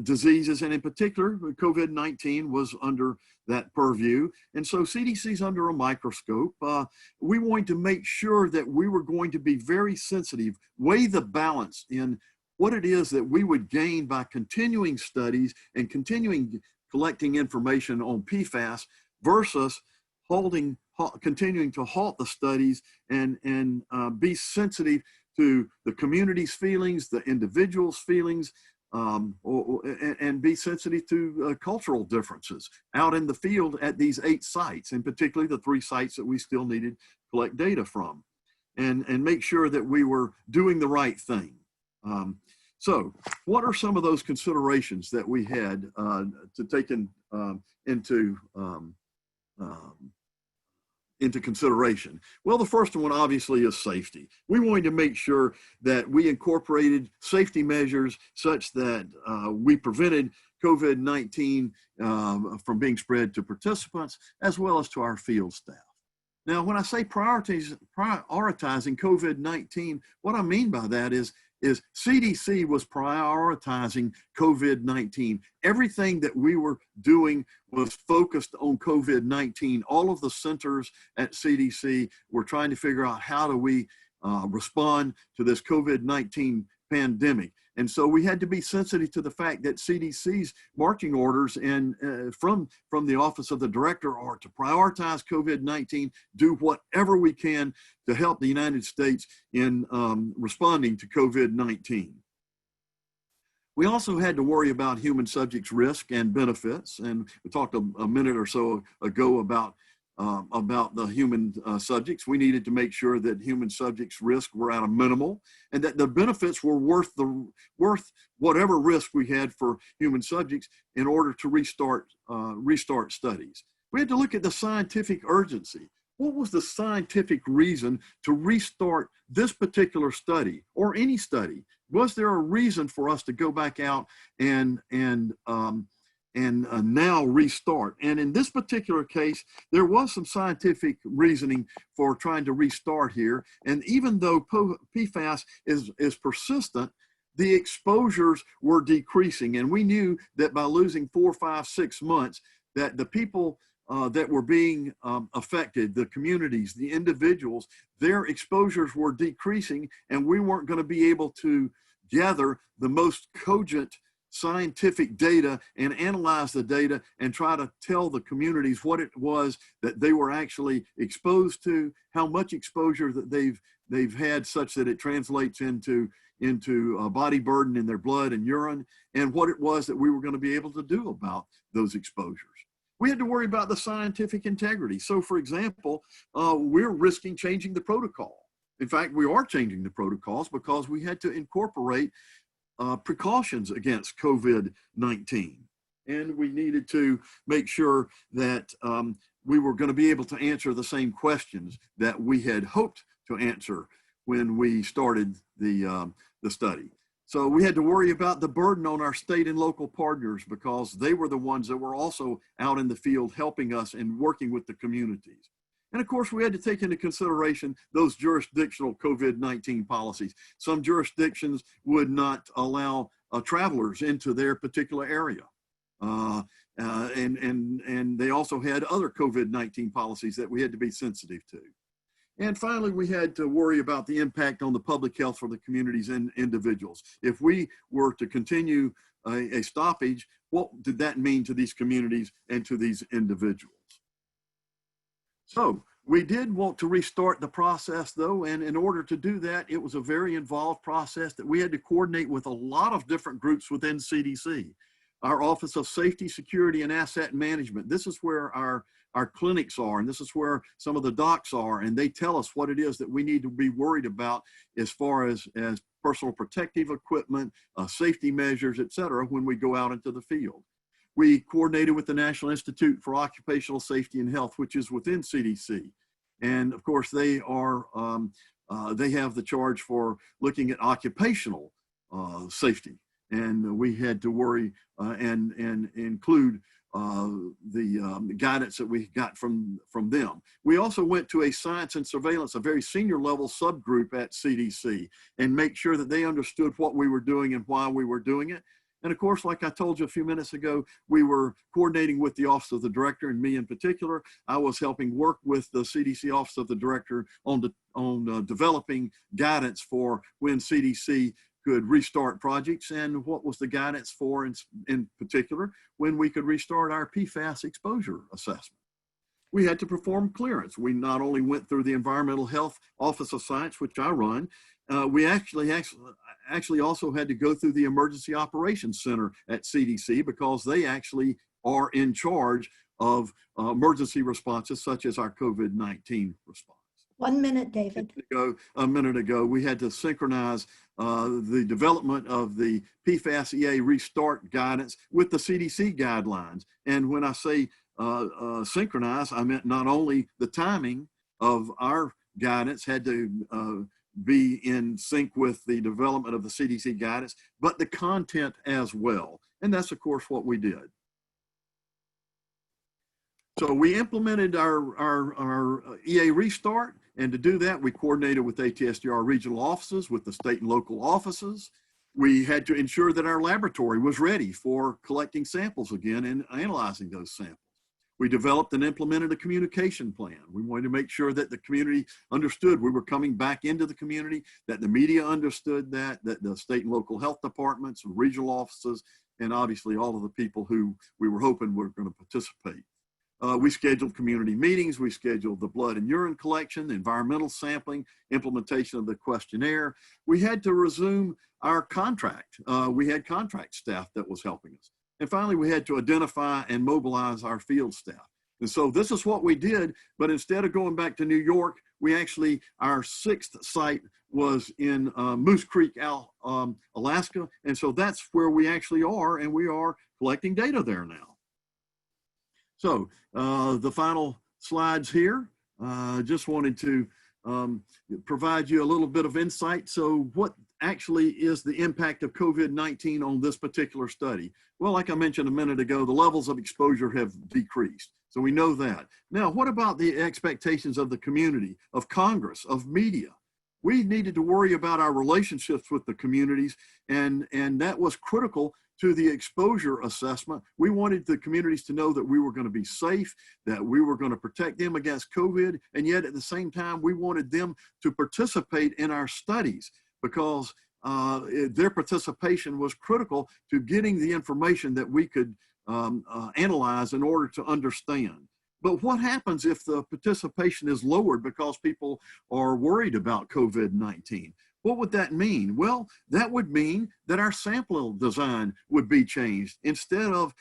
diseases, and in particular, COVID-19 was under that purview. And so CDC's under a microscope. We wanted to make sure that we were going to be very sensitive, weigh the balance in what it is that we would gain by continuing studies and continuing collecting information on PFAS versus continuing to halt the studies and be sensitive to the community's feelings, the individual's feelings, and be sensitive to cultural differences out in the field at these 8 sites, and particularly the 3 sites that we still needed to collect data from, and make sure that we were doing the right thing. So what are some of those considerations that we had to take into consideration? Well, the first one obviously is safety. We wanted to make sure that we incorporated safety measures such that we prevented COVID-19 from being spread to participants as well as to our field staff. Now, when I say prioritizing COVID-19, what I mean by that is CDC was prioritizing COVID-19. Everything that we were doing was focused on COVID-19. All of the centers at CDC were trying to figure out how do we respond to this COVID-19 pandemic. And so we had to be sensitive to the fact that CDC's marching orders and from the Office of the Director are to prioritize COVID-19, do whatever we can to help the United States in responding to COVID-19. We also had to worry about human subjects' risk and benefits. And we talked a minute or so ago about the human subjects. We needed to make sure that human subjects' risk were at a minimal and that the benefits were worth whatever risk we had for human subjects in order to restart studies. We had to look at the scientific urgency. What was the scientific reason to restart this particular study or any study? Was there a reason for us to go back out and now restart? And in this particular case, there was some scientific reasoning for trying to restart here. And even though PFAS is persistent, the exposures were decreasing. And we knew that by losing 4, 5, 6 months, that the people that were being affected, the communities, the individuals, their exposures were decreasing, and we weren't going to be able to gather the most cogent scientific data and analyze the data and try to tell the communities what it was that they were actually exposed to, how much exposure that they've had such that it translates into a body burden in their blood and urine, and what it was that we were going to be able to do about those exposures. We had to worry about the scientific integrity. So for example, we're risking changing the protocol. In fact, we are changing the protocols because we had to incorporate precautions against COVID-19. And we needed to make sure that we were going to be able to answer the same questions that we had hoped to answer when we started the study. So we had to worry about the burden on our state and local partners because they were the ones that were also out in the field helping us and working with the communities. And of course, we had to take into consideration those jurisdictional COVID-19 policies. Some jurisdictions would not allow travelers into their particular area. And they also had other COVID-19 policies that we had to be sensitive to. And finally, we had to worry about the impact on the public health for the communities and individuals. If we were to continue a stoppage, what did that mean to these communities and to these individuals? So we did want to restart the process though, and in order to do that, it was a very involved process that we had to coordinate with a lot of different groups within CDC. Our Office of Safety, Security, and Asset Management. This is where our clinics are, and this is where some of the docs are, and they tell us what it is that we need to be worried about as far as personal protective equipment, safety measures, et cetera, when we go out into the field. We coordinated with the National Institute for Occupational Safety and Health, which is within CDC. And of course, they have the charge for looking at occupational safety. And we had to worry and include the guidance that we got from them. We also went to a science and surveillance, a very senior level subgroup at CDC, and make sure that they understood what we were doing and why we were doing it. And of course, like I told you a few minutes ago, we were coordinating with the Office of the Director, and me in particular. I was helping work with the CDC Office of the Director on developing guidance for when CDC could restart projects, and what was the guidance for in particular when we could restart our PFAS exposure assessment. We had to perform clearance. We not only went through the Environmental Health Office of Science, which I run, we actually also had to go through the Emergency Operations Center at CDC because they actually are in charge of emergency responses such as our COVID-19 response. 1 minute, David. A minute ago, we had to synchronize the development of the PFAS EA restart guidance with the CDC guidelines. And when I say synchronize, I meant not only the timing of our guidance had to be in sync with the development of the CDC guidance, but the content as well. And that's, of course, what we did. So we implemented our EA restart, and to do that, we coordinated with ATSDR regional offices, with the state and local offices. We had to ensure that our laboratory was ready for collecting samples again and analyzing those samples. We developed and implemented a communication plan. We wanted to make sure that the community understood we were coming back into the community, that the media understood that the state and local health departments and regional offices, and obviously all of the people who we were hoping were going to participate. We scheduled community meetings. We scheduled the blood and urine collection, the environmental sampling, implementation of the questionnaire. We had to resume our contract. We had contract staff that was helping us. And finally, we had to identify and mobilize our field staff. And so this is what we did, but instead of going back to New York, we actually, our 6th site was in Moose Creek, Alaska. And so that's where we actually are, and we are collecting data there now. So the final slides here, just wanted to provide you a little bit of insight. So what actually is the impact of COVID-19 on this particular study? Well, like I mentioned a minute ago, the levels of exposure have decreased. So we know that. Now, what about the expectations of the community, of Congress, of media? We needed to worry about our relationships with the communities, and that was critical to the exposure assessment. We wanted the communities to know that we were going to be safe, that we were going to protect them against COVID, and yet at the same time, we wanted them to participate in our studies because their participation was critical to getting the information that we could analyze in order to understand. But what happens if the participation is lowered because people are worried about COVID-19? What would that mean? Well, that would mean that our sample design would be changed. Instead of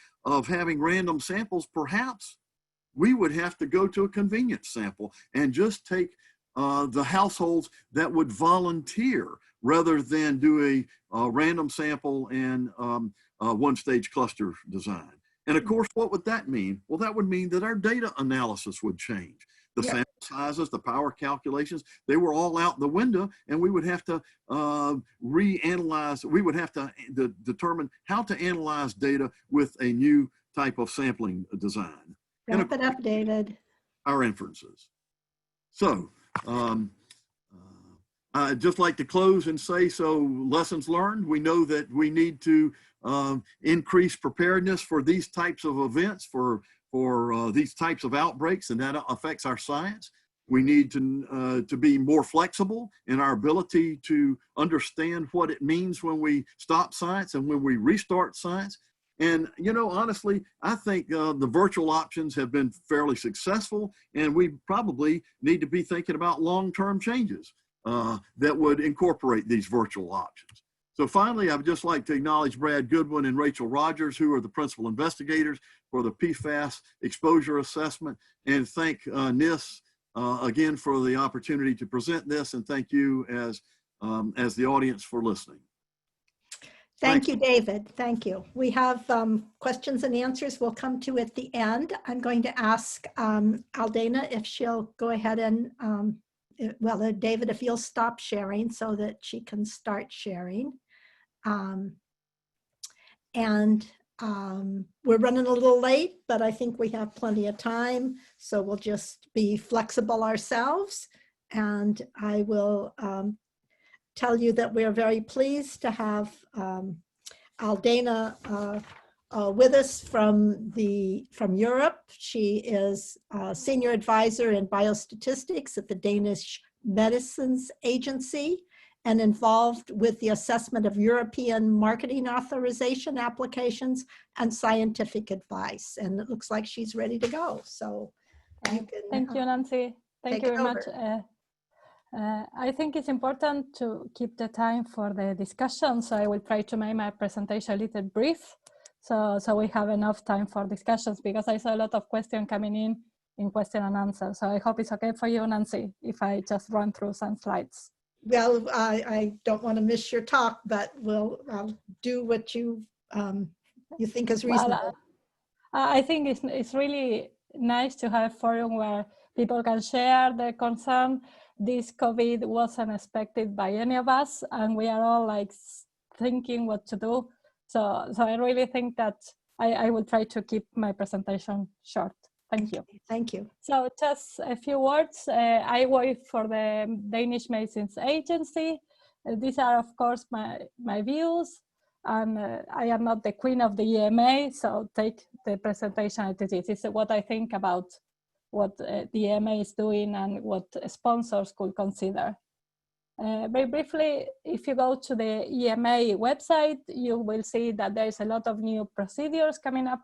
having random samples, perhaps we would have to go to a convenience sample and just take the households that would volunteer rather than do a random sample and one-stage cluster design. And of course, what would that mean? Well, that would mean that our data analysis would change. The Yeah. sample sizes, the power calculations, they were all out the window, and we would have to reanalyze, we would have to determine how to analyze data with a new type of sampling design. Wrap it up, David. Our inferences. So, I'd just like to close and say, so lessons learned, we know that we need to increase preparedness for these types of events, for these types of outbreaks, and that affects our science. We need to be more flexible in our ability to understand what it means when we stop science and when we restart science. And, you know, honestly, I think the virtual options have been fairly successful, and we probably need to be thinking about long-term changes that would incorporate these virtual options. So finally, I would just like to acknowledge Brad Goodwin and Rachel Rogers, who are the principal investigators for the PFAS exposure assessment, and thank NIST again for the opportunity to present this, and thank you as the audience for listening. Thank you, David. Thank you. We have questions and answers we'll come to at the end. I'm going to ask Aldana if she'll go ahead and, well, David, if you'll stop sharing so that she can start sharing. We're running a little late, but I think we have plenty of time. So we'll just be flexible ourselves. And I will tell you that we're very pleased to have Aldana with us from Europe. She is a senior advisor in biostatistics at the Danish Medicines Agency and involved with the assessment of European marketing authorization applications and scientific advice. And it looks like she's ready to go. So you can, thank you, Nancy. Thank you very much. I think it's important to keep the time for the discussion, so I will try to make my presentation a little brief, so we have enough time for discussions, because I saw a lot of questions coming in question and answer. So I hope it's okay for you, Nancy, if I just run through some slides. Well, I don't want to miss your talk, but I'll do what you think is reasonable. Well, I think it's really nice to have a forum where people can share their concern. This COVID wasn't expected by any of us, and we are all like thinking what to do. So I really think that I will try to keep my presentation short. Thank you. Thank you. So just a few words. I work for the Danish Medicines Agency. These are, of course, my views. And I am not the queen of the EMA, so take the presentation as it is. It's what I think about what the EMA is doing and what sponsors could consider. Very briefly, if you go to the EMA website, you will see that there's a lot of new procedures coming up.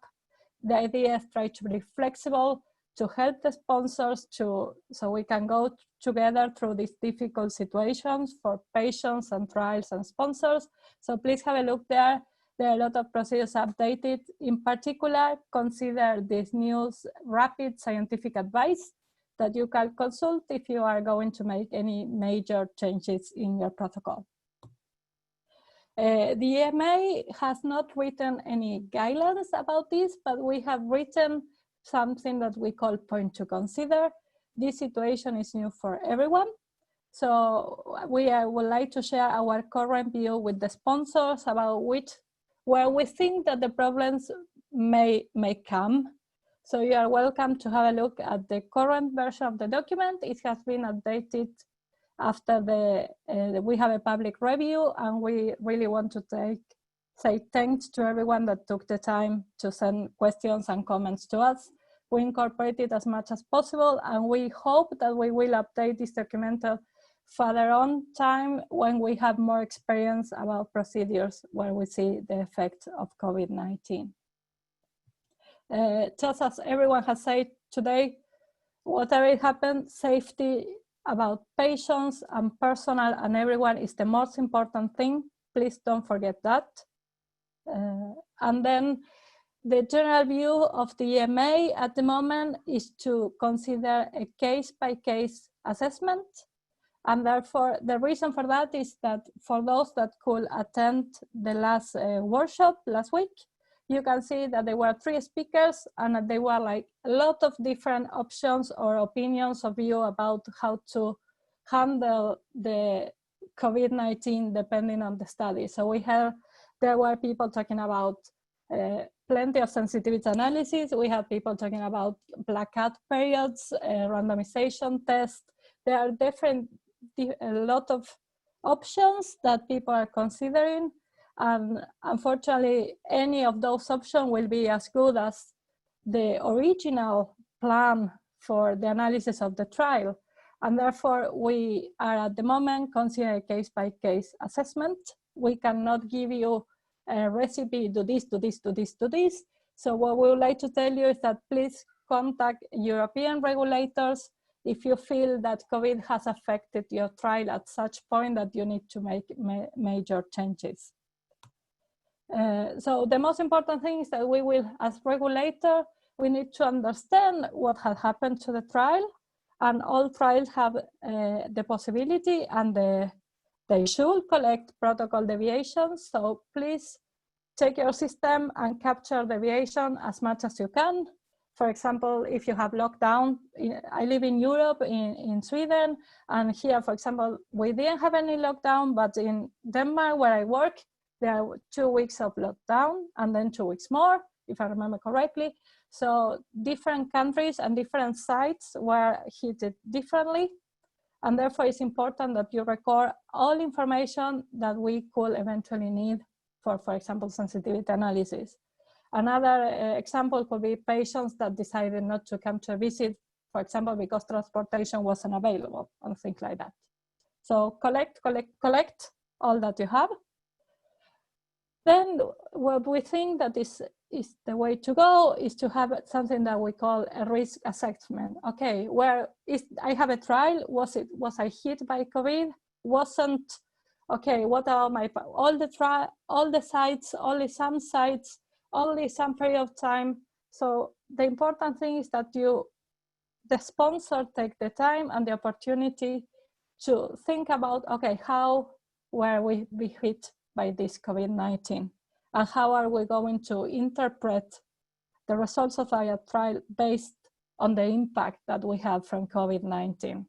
The idea is try to be flexible to help the sponsors so we can go together through these difficult situations for patients and trials and sponsors. So please have a look there. There are a lot of procedures updated. In particular, consider this new rapid scientific advice that you can consult if you are going to make any major changes in your protocol. The EMA has not written any guidelines about this, but we have written something that we call point to consider. This situation is new for everyone. So we would like to share our current view with the sponsors about where we think that the problems may come. So you are welcome to have a look at the current version of the document. It has been updated after we have a public review, and we really want to say thanks to everyone that took the time to send questions and comments to us. We incorporated as much as possible, and we hope that we will update this document further on time when we have more experience about procedures where we see the effect of COVID-19. Just as everyone has said today, whatever happens, safety about patients and personnel and everyone is the most important thing. Please don't forget that. And then the general view of the EMA at the moment is to consider a case-by-case assessment. And therefore, the reason for that is that for those that could attend the last workshop last week, you can see that there were 3 speakers and that there were like a lot of different options or opinions of view about how to handle the COVID-19 depending on the study. So there were people talking about plenty of sensitivity analysis. We have people talking about blackout periods, randomization tests. There are a lot of options that people are considering. And unfortunately, any of those options will be as good as the original plan for the analysis of the trial. And therefore, we are at the moment considering a case-by-case assessment. We cannot give you a recipe, do this, do this, do this, do this. So what we would like to tell you is that please contact European regulators if you feel that COVID has affected your trial at such point that you need to make major changes. So the most important thing is that we will, as regulator, we need to understand what had happened to the trial, and all trials have the possibility and they should collect protocol deviations. So please take your system and capture deviation as much as you can. For example, if you have lockdown, I live in Europe, in Sweden, and here, for example, we didn't have any lockdown, but in Denmark, where I work, there are 2 weeks of lockdown and then 2 weeks more, if I remember correctly. So different countries and different sites were hit differently. And therefore it's important that you record all information that we could eventually need for example, sensitivity analysis. Another example could be patients that decided not to come to a visit, for example, because transportation wasn't available and things like that. So collect all that you have. Then what we think that is the way to go is to have something that we call a risk assessment. Okay, I have a trial, was I hit by COVID? Wasn't, okay, what are all the sites, only some sites, only some period of time. So the important thing is that the sponsor take the time and the opportunity to think about, okay, how were we hit by this COVID-19? And how are we going to interpret the results of our trial based on the impact that we have from COVID-19?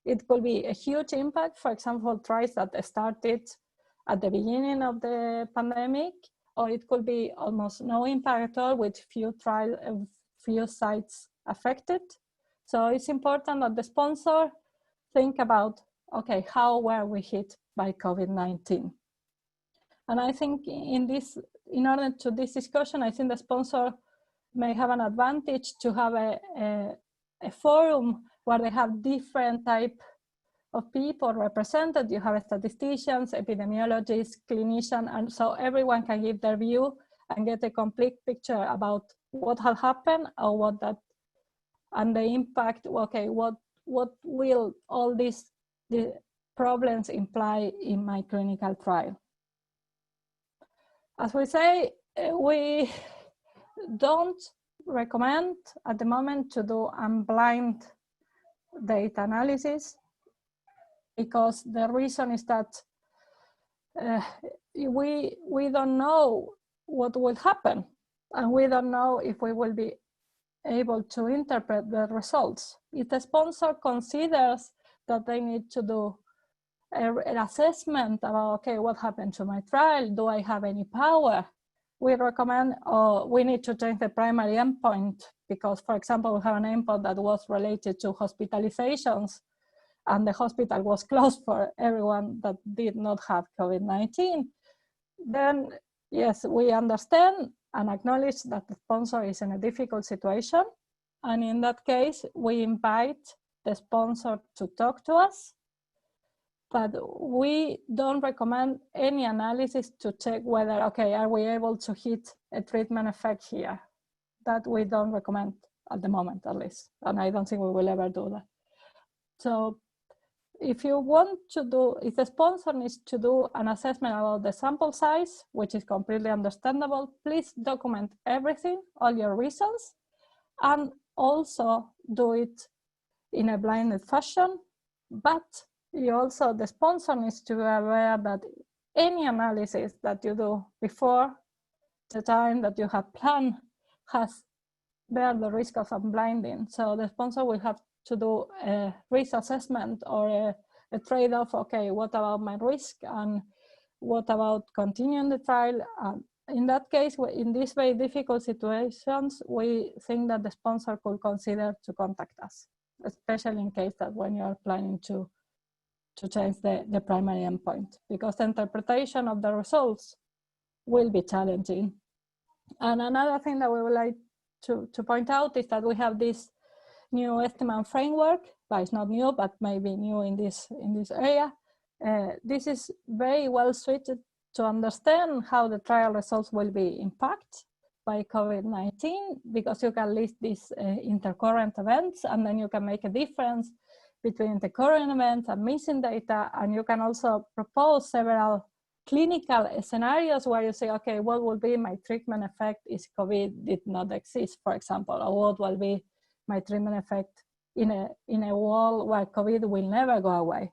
It could be a huge impact, for example, trials that started at the beginning of the pandemic, or it could be almost no impact at all with few sites affected. So it's important that the sponsor think about, okay, how were we hit by COVID-19? And I think in order to this discussion, I think the sponsor may have an advantage to have a forum where they have different type of people represented. You have statisticians, epidemiologists, clinicians, and so everyone can give their view and get a complete picture about what had happened or and the impact. Okay, what will all the problems imply in my clinical trial? As we say, we don't recommend at the moment to do unblind data analysis, because the reason is that we don't know what will happen, and we don't know if we will be able to interpret the results. If the sponsor considers that they need to do an assessment about, okay, what happened to my trial? Do I have any power? We recommend, we need to change the primary endpoint, because, for example, we have an endpoint that was related to hospitalizations, and the hospital was closed for everyone that did not have COVID-19. Then, yes, we understand and acknowledge that the sponsor is in a difficult situation. And in that case, we invite the sponsor to talk to us. But we don't recommend any analysis to check whether, okay, are we able to hit a treatment effect here? That we don't recommend at the moment, at least. And I don't think we will ever do that. So if you want to do, if the sponsor needs to do an assessment about the sample size, which is completely understandable, please document everything, all your reasons, and also do it in a blinded fashion. But the sponsor needs to be aware that any analysis that you do before the time that you have planned has bear the risk of unblinding. So the sponsor will have to do a risk assessment or a trade-off. Okay, what about my risk and what about continuing the trial? In that case, in these very difficult situations, we think that the sponsor could consider to contact us, especially in case that when you are planning to change the primary endpoint, because the interpretation of the results will be challenging. And another thing that we would like to point out is that we have this new estimate framework, but it's not new, but maybe new in this area. This is very well suited to understand how the trial results will be impacted by COVID-19, because you can list these intercurrent events, and then you can make a difference between the current events and missing data, and you can also propose several clinical scenarios where you say, okay, what will be my treatment effect if COVID did not exist, for example, or what will be my treatment effect in a world where COVID will never go away.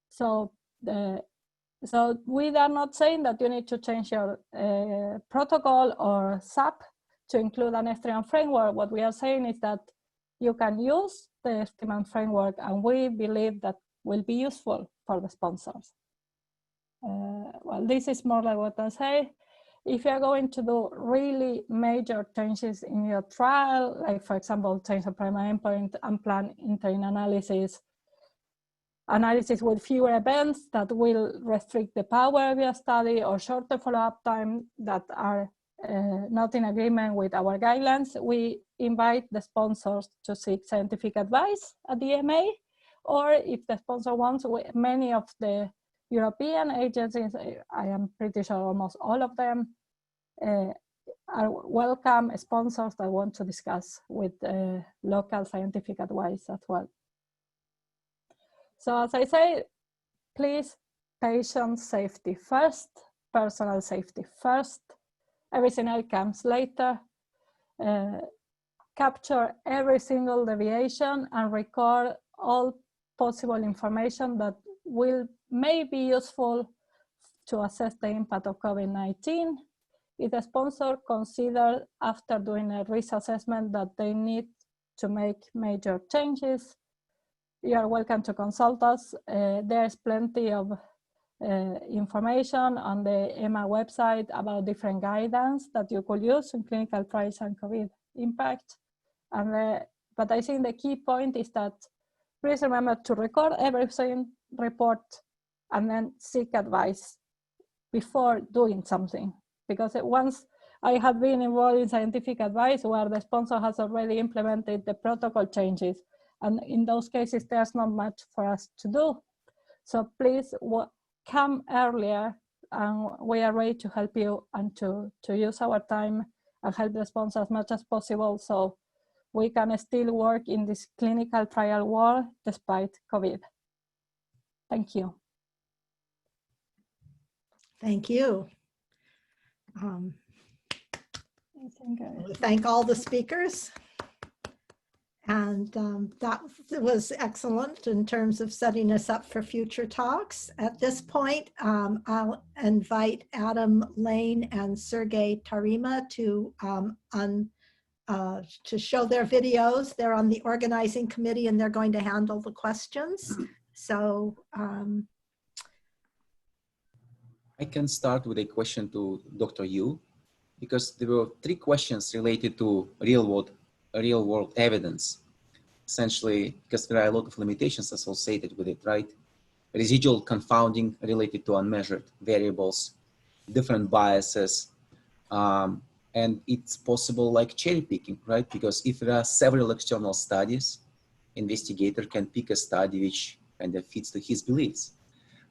So we are not saying that you need to change your protocol or SAP to include an estimate framework. What we are saying is that you can use the estimate framework, and we believe that will be useful for the sponsors. Well, this is more like what I say. If you're going to do really major changes in your trial, like for example, change the primary endpoint, unplanned interim analysis with fewer events that will restrict the power of your study, or shorter follow-up time that are not in agreement with our guidelines, we invite the sponsors to seek scientific advice at the EMA, or if the sponsor wants, many of the European agencies, I am pretty sure almost all of them, are welcome sponsors that want to discuss with local scientific advice as well. So as I say, please, patient safety first, personal safety first, everything else comes later. Capture every single deviation and record all possible information that may be useful to assess the impact of COVID-19. If the sponsor considers after doing a risk assessment that they need to make major changes, you are welcome to consult us. There's plenty of information on the EMA website about different guidance that you could use in clinical trials and COVID impact. But I think the key point is that please remember to record everything, report, and then seek advice before doing something. Because once I have been involved in scientific advice where the sponsor has already implemented the protocol changes, and in those cases, there's not much for us to do. So please come earlier, and we are ready to help you and to use our time and help the sponsor as much as possible, so we can still work in this clinical trial world despite COVID. Thank you. Thank you. Thank all the speakers. And that was excellent in terms of setting us up for future talks. At this point, I'll invite Adam Lane and Sergey Tarima to show their videos. They're on the organizing committee and they're going to handle the questions. So I can start with a question to Dr. Yu, because there were 3 questions related to real world evidence. Essentially, because there are a lot of limitations associated with it, right? Residual confounding related to unmeasured variables, different biases, and it's possible like cherry picking, right? Because if there are several external studies, investigator can pick a study which kind of fits to his beliefs.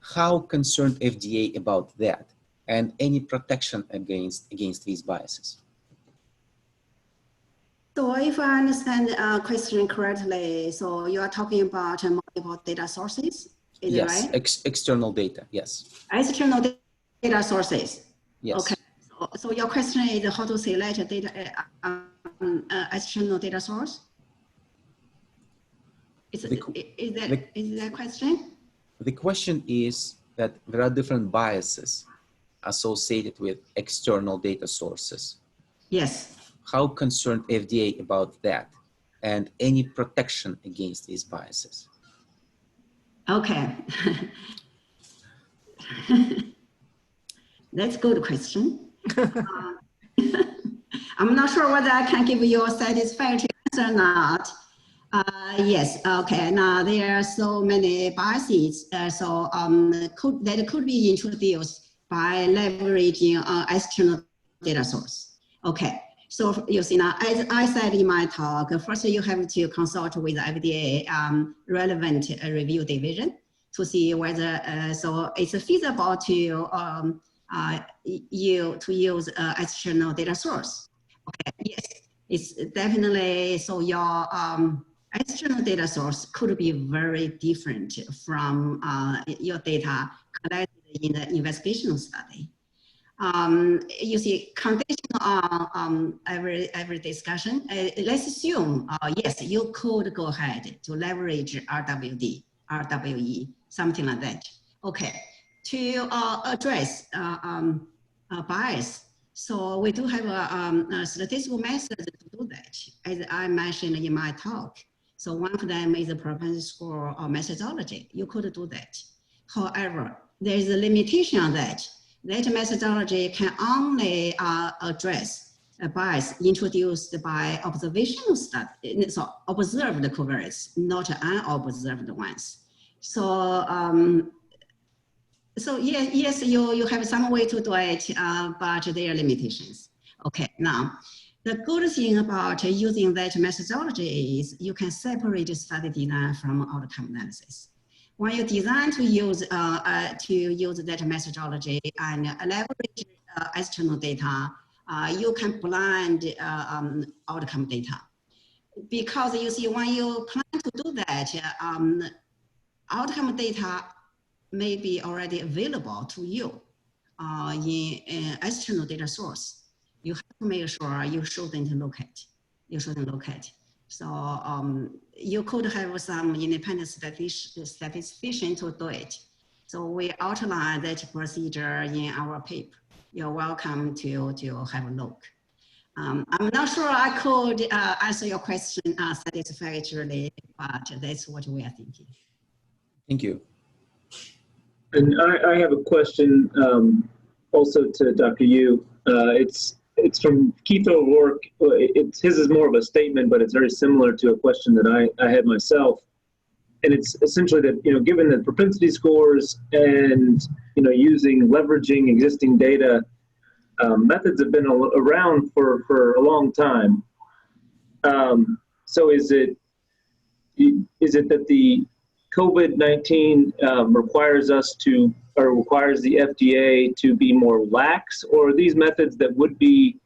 How concerned FDA about that, and any protection against these biases? So if I understand the question correctly, so you are talking about multiple data sources, is yes, that right? External data, yes. External data sources. Yes. Okay. So your question is how to select data external data source? Is that question? The question is that there are different biases associated with external data sources. Yes. How concerned FDA about that and any protection against these biases? Okay. That's a good question. I'm not sure whether I can give you a satisfactory answer or not. Yes, okay, now there are so many biases that could be introduced by leveraging external data source. Okay, so you see now, as I said in my talk, first you have to consult with the FDA relevant review division to see whether, so it's feasible to use external data source. Okay, yes, it's definitely, so your external data source could be very different from your data collected in the investigational study. You see, conditional on every discussion, let's assume, yes, you could go ahead to leverage RWD, RWE, something like that. Okay, to address bias, so we do have a statistical method to do that, as I mentioned in my talk. So one of them is a propensity score or methodology. You could do that. However, there is a limitation on that. That methodology can only address a bias introduced by observational study, so observed covariates, not unobserved ones. So, yes, you have some way to do it, but there are limitations. Okay, now, the good thing about using that methodology is you can separate the study design from outcome analysis. When you design to use that methodology and leverage external data, you can blend outcome data. Because you see, when you plan to do that, outcome data may be already available to you in external data source. You have to make sure you shouldn't look at. You shouldn't look at. So you could have some independent statistician to do it. So we outline that procedure in our paper. You're welcome to have a look. I'm not sure I could answer your question satisfactorily, but that's what we are thinking. Thank you. And I have a question also to Dr. Yu. It's from Keith O'Rourke. His is more of a statement, but it's very similar to a question that I had myself. And it's essentially that, given the propensity scores and, leveraging existing data, methods have been around for a long time. So is it that the COVID-19 requires the FDA to be more lax, or are these methods that would be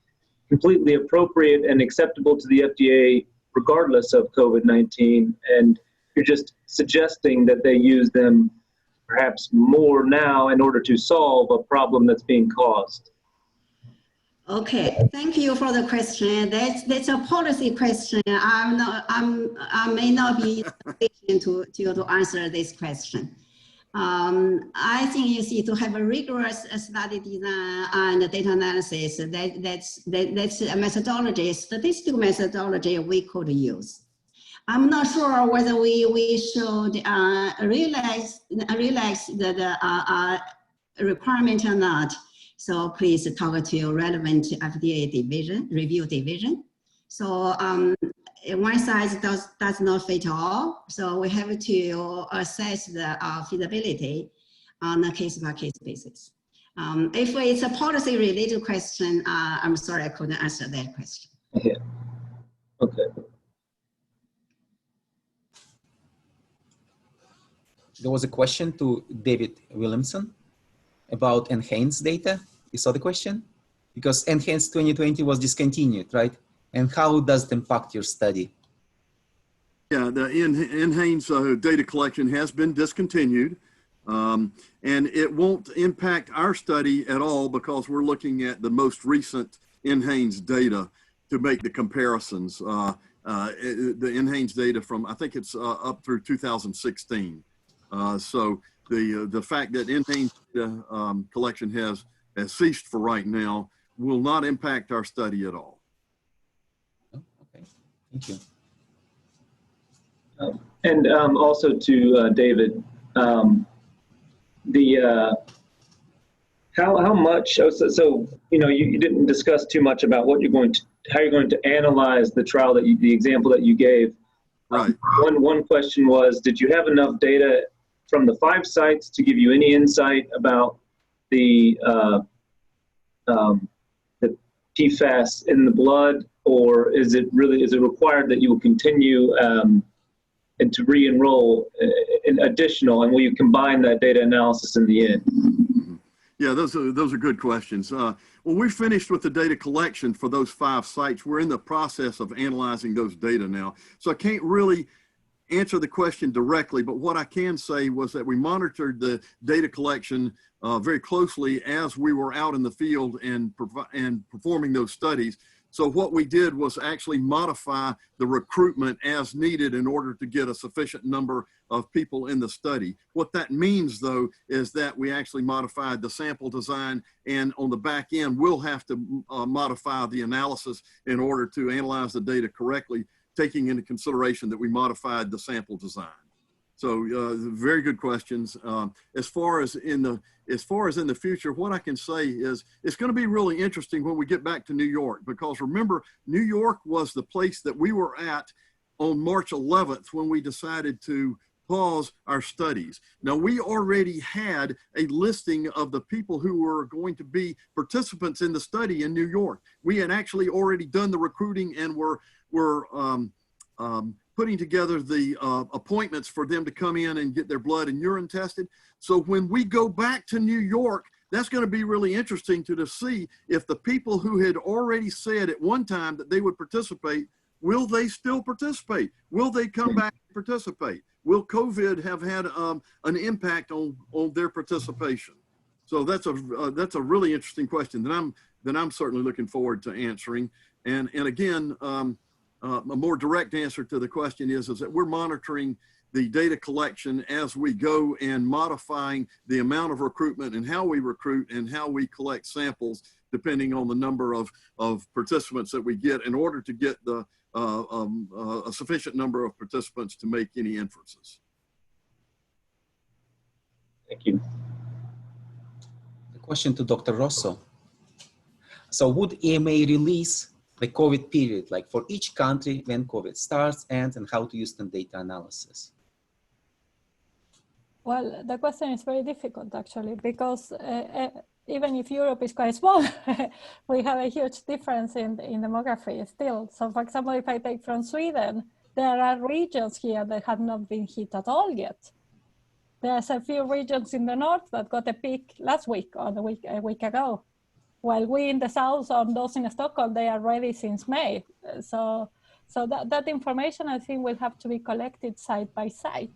completely appropriate and acceptable to the FDA regardless of COVID-19, and you're just suggesting that they use them perhaps more now in order to solve a problem that's being caused? Okay, thank you for the question. That's a policy question. I may not be in a position to answer this question. I think you see, to have a rigorous study design and data analysis, that's a methodology, statistical methodology we could use. I'm not sure whether we should relax the requirement or not. So please talk to your relevant FDA division, review division. So one size does not fit all. So we have to assess the feasibility on a case-by-case basis. If it's a policy-related question, I'm sorry I couldn't answer that question. Yeah. Okay. There was a question to David Williamson about enhanced data. You saw the question? Because enhanced 2020 was discontinued, right? And how does it impact your study? Yeah, the enhanced data collection has been discontinued, and it won't impact our study at all because we're looking at the most recent enhanced data to make the comparisons. The enhanced data from, I think it's up through 2016. So the fact that enhanced collection has has ceased for right now, will not impact our study at all. Oh, okay, thank you. And also to David, how much? So you know, you didn't discuss too much about what how you're going to analyze the trial the example that you gave. Right. One question was, did you have enough data from the 5 sites to give you any insight about the PFAS in the blood, or is it required that you will continue and to re-enroll in additional, and will you combine that data analysis in the end? Yeah, those are good questions. Well, we finished with the data collection for those 5 sites. We're in the process of analyzing those data now. So I can't really answer the question directly, but what I can say was that we monitored the data collection very closely as we were out in the field and performing those studies. So what we did was actually modify the recruitment as needed in order to get a sufficient number of people in the study. What that means, though, is that we actually modified the sample design, and on the back end, we'll have to modify the analysis in order to analyze the data correctly, taking into consideration that we modified the sample design. So very good questions. As far as in the future, what I can say is it's going to be really interesting when we get back to New York, because remember, New York was the place that we were at on March 11th when we decided to pause our studies. Now, we already had a listing of the people who were going to be participants in the study in New York. We had actually already done the recruiting and were putting together the appointments for them to come in and get their blood and urine tested. So when we go back to New York, that's going to be really interesting to see if the people who had already said at one time that they would participate, will they still participate? Will they come back and participate? Will COVID have had an impact on their participation? So that's a really interesting question that I'm certainly looking forward to answering. And again, a more direct answer to the question is that we're monitoring the data collection as we go and modifying the amount of recruitment and how we recruit and how we collect samples depending on the number of participants that we get in order to get a sufficient number of participants to make any inferences. Thank you. A question to Dr. Rosso. So would EMA release the COVID period, like for each country, when COVID starts, ends, and how to use the data analysis? Well, the question is very difficult, actually, because even if Europe is quite small, we have a huge difference in demography still. So, for example, if I take from Sweden, there are regions here that have not been hit at all yet. There's a few regions in the north that got a peak last week or a week ago. While we in the south, or those in Stockholm, they are ready since May. So that information, I think, will have to be collected side by side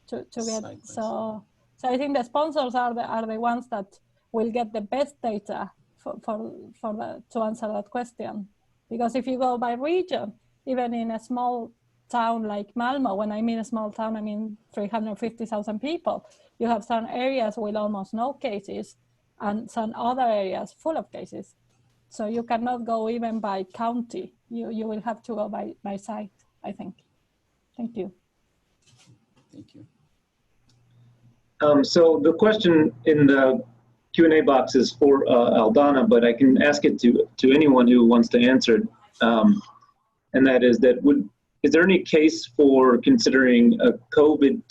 to get. So I think the sponsors are the ones that will get the best data to answer that question. Because if you go by region, even in a small town like Malmö, when I mean a small town, I mean 350,000 people, you have some areas with almost no cases, and some other areas full of cases. So you cannot go even by county. You will have to go by site, I think. Thank you. Thank you. So the question in the Q&A box is for Aldana, but I can ask it to anyone who wants to answer it. And that is is there any case for considering a COVID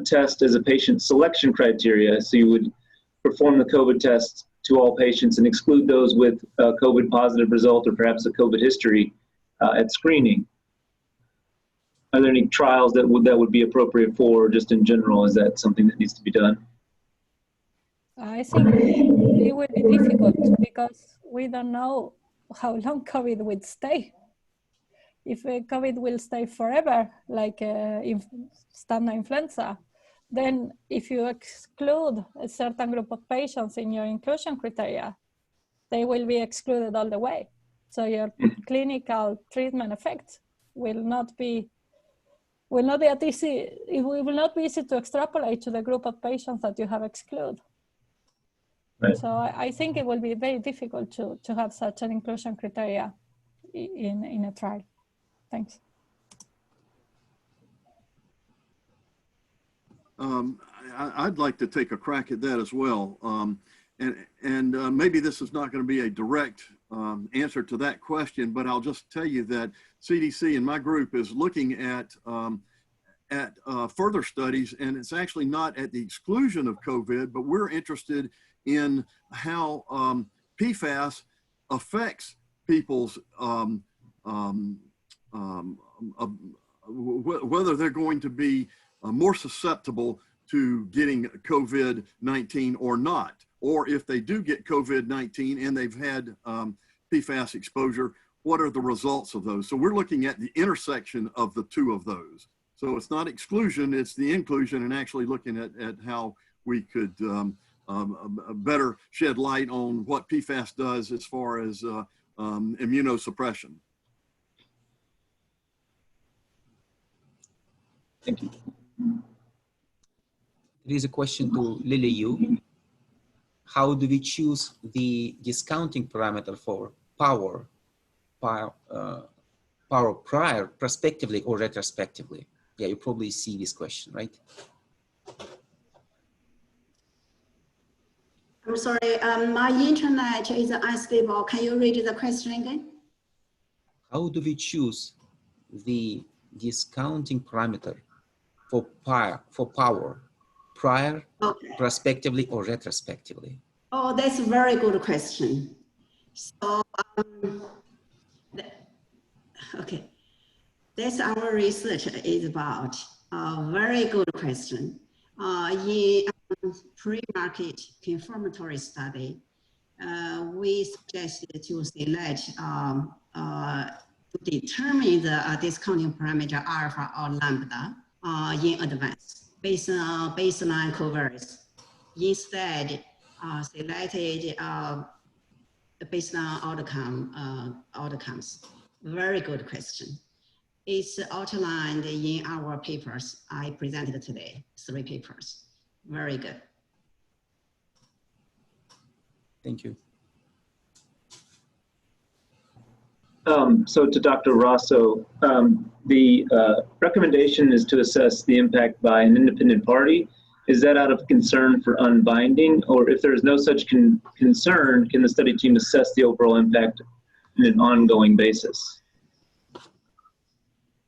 test as a patient selection criteria? So you would perform the COVID test to all patients and exclude those with a COVID positive result or perhaps a COVID history at screening. Are there any trials that would be appropriate for, just in general? Is that something that needs to be done? I think it will be difficult because we don't know how long COVID will stay. If COVID will stay forever, like standard influenza, then if you exclude a certain group of patients in your inclusion criteria, they will be excluded all the way. So your clinical treatment effect will not be that easy. It will not be easy to extrapolate to the group of patients that you have excluded. Right. So I think it will be very difficult to have such an inclusion criteria in a trial. Thanks. I'd like to take a crack at that as well. Maybe this is not going to be a direct answer to that question, but I'll just tell you that CDC and my group is looking at further studies, and it's actually not at the exclusion of COVID, but we're interested in how PFAS affects people's whether they're going to be more susceptible to getting COVID-19 or not, or if they do get COVID-19 and they've had PFAS exposure, what are the results of those? So we're looking at the intersection of the two of those. So it's not exclusion, it's the inclusion, and actually looking at how we could better shed light on what PFAS does as far as immunosuppression. Thank you. There is a question to Lily Yu. How do we choose the discounting parameter for power prior, prospectively or retrospectively? Yeah, you probably see this question, right? I'm sorry, my internet is unstable. Can you read the question again? How do we choose the discounting parameter for power prior, Okay. prospectively or retrospectively? Oh, that's a very good question. So, okay, that's our research is about. A very good question. In pre-market confirmatory study, we suggested to select to determine the discounting parameter alpha or lambda in advance based on baseline covariates. Instead, selected based on outcomes. Very good question. It's outlined in our papers I presented today, 3 papers. Very good. Thank you. So to Dr. Rosso, the recommendation is to assess the impact by an independent party. Is that out of concern for unbinding, or if there is no such concern, can the study team assess the overall impact on an ongoing basis?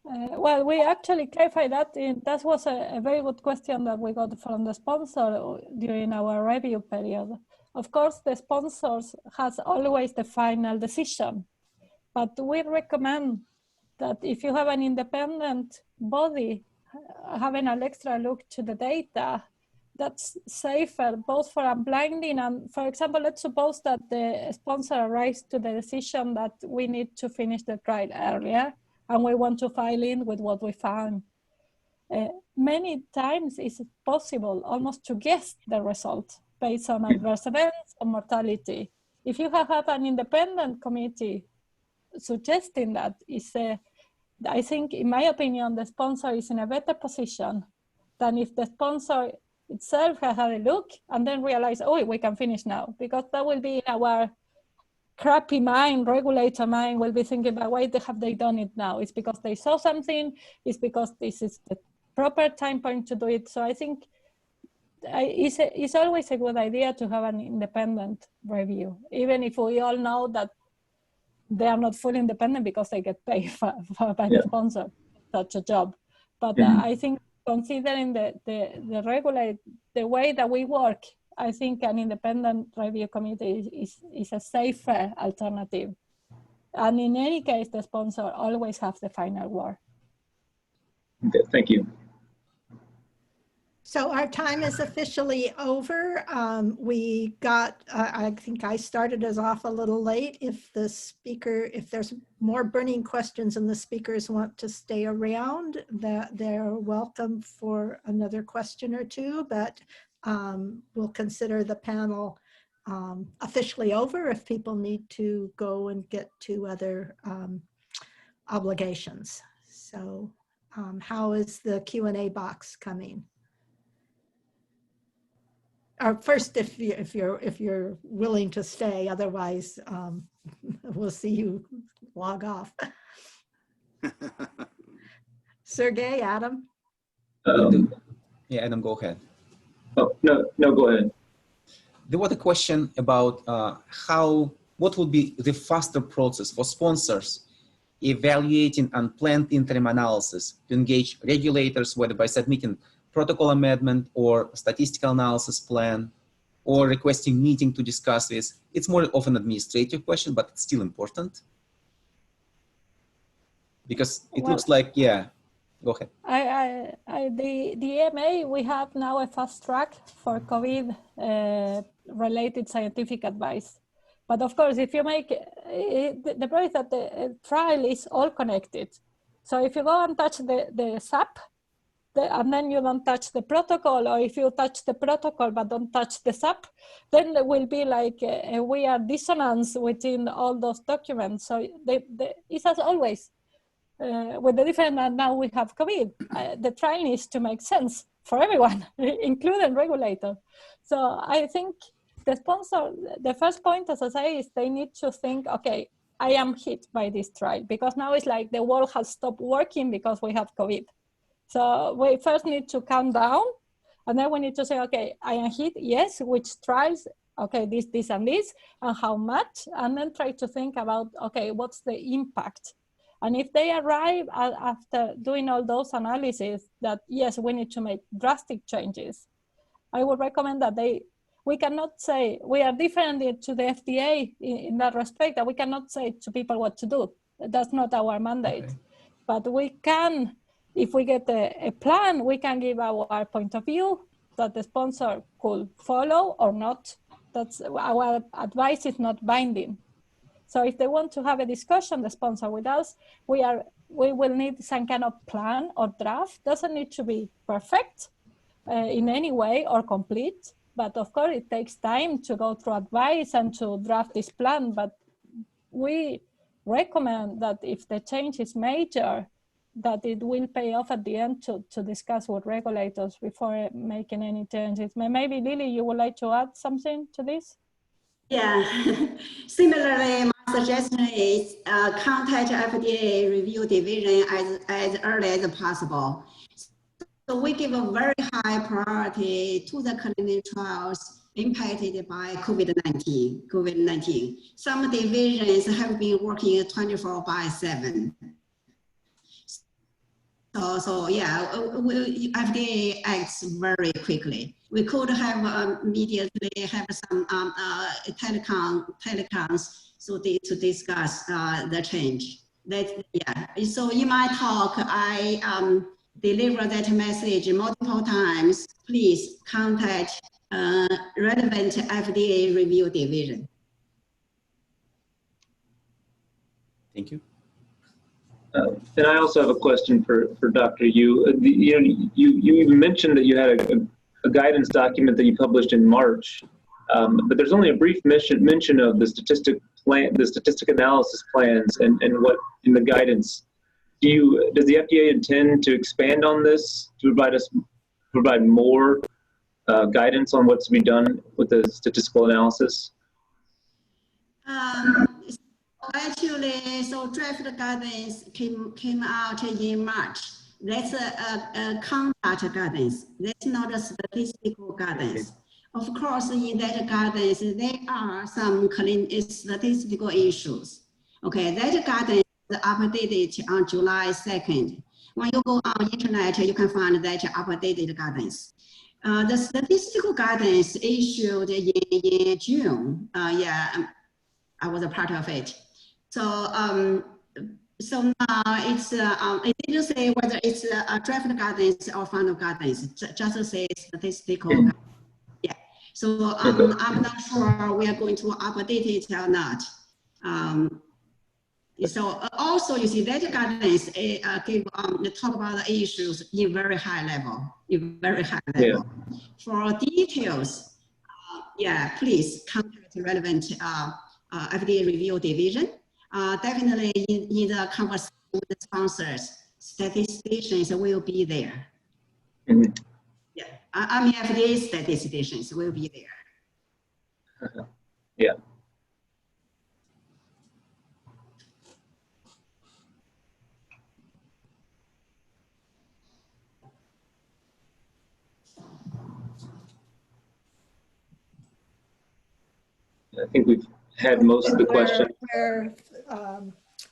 Well, we actually clarified that. That was a very good question that we got from the sponsor during our review period. Of course, the sponsors has always the final decision, but we recommend that if you have an independent body having an extra look to the data, that's safer both for unblinding and, for example, let's suppose that the sponsor arrives to the decision that we need to finish the trial earlier and we want to file in with what we found. Many times it's possible almost to guess the result based on adverse events or mortality. If you have an independent committee suggesting that, I think, in my opinion, the sponsor is in a better position than if the sponsor itself has had a look and then realize, oh, we can finish now, because that will be in our crappy mind, regulator mind will be thinking, but why have they done it now? It's because they saw something, it's because this is the proper time point to do it. So I think it's always a good idea to have an independent review, even if we all know that they are not fully independent because they get paid by the sponsor, such a job. But I think considering the way that we work, I think an independent review committee is a safer alternative. And in any case, the sponsor always has the final word. Okay, thank you. So our time is officially over. We got, I think I started us off a little late. If there's more burning questions and the speakers want to stay around, that they're welcome for another question or two, but we'll consider the panel officially over if people need to go and get to other obligations. So how is the Q&A box coming? or first if you're willing to stay, otherwise we'll see you log off. Sergey, Adam. Yeah, Adam, go ahead. Oh, no, go ahead. There was a question about what would be the faster process for sponsors evaluating unplanned interim analysis to engage regulators, whether by submitting protocol amendment or statistical analysis plan, or requesting meeting to discuss this. It's more of an administrative question, but it's still important. Because it looks like, yeah, go ahead. The EMA, we have now a fast track for COVID related scientific advice. But of course, if you make, the problem is that the trial is all connected. So if you go and touch the SAP, and then you don't touch the protocol, or if you touch the protocol but don't touch the SAP, then there will be like a weird dissonance within all those documents. So it's as always, with the difference that now we have COVID, the trial needs to make sense for everyone, including regulator. So I think the sponsor, the first point, as I say, is they need to think, okay, I am hit by this trial, because now it's like the world has stopped working because we have COVID. So we first need to calm down, and then we need to say, okay, I am hit, yes, which trials, okay, this, and this, and how much, and then try to think about, okay, what's the impact? And if they arrive after doing all those analyses that, yes, we need to make drastic changes, I would recommend that we cannot say, we are different to the FDA in that respect, that we cannot say to people what to do. That's not our mandate. Okay. But we can, if we get a plan, we can give our point of view that the sponsor could follow or not. That's our advice is not binding. So if they want to have a discussion, the sponsor with us, we will need some kind of plan or draft. Doesn't need to be perfect in any way or complete, but of course it takes time to go through advice and to draft this plan. But we recommend that if the change is major, that it will pay off at the end to discuss with regulators before making any changes. Maybe Lily, you would like to add something to this? Yeah, similarly, my suggestion is contact FDA review division as early as possible. So we give a very high priority to the clinical trials impacted by COVID-19. Some divisions have been working 24/7. So yeah, FDA acts very quickly. We could have immediately have some telecoms so to discuss the change. So in my talk, I deliver that message multiple times. Please contact relevant FDA review division. Thank you. And I also have a question for Dr. Yu. You mentioned that you had a guidance document that you published in March, but there's only a brief mention of the statistic analysis plans and what in the guidance. Does the FDA intend to expand on this to provide more guidance on what's to be done with the statistical analysis? Actually, so draft guidance came out in March. That's a conduct guidance. That's not a statistical guidance. Of course, in that guidance, there are some statistical issues. Okay, that guidance is updated on July 2nd. When you go on internet, you can find that updated guidance. The statistical guidance issued in June. Yeah, I was a part of it. So now it's, it didn't say whether it's a draft guidance or final guidance, just to say statistical. Yeah. So I'm not sure we are going to update it or not. So also you see that guidance talk about the issues in very high level, Yeah. For details, yeah, please contact relevant FDA review division. Definitely in the conversation with the sponsors, statisticians will be there. Mm-hmm. Yeah, I mean, FDA statisticians will be there. Yeah. I think we've had most of the questions. We're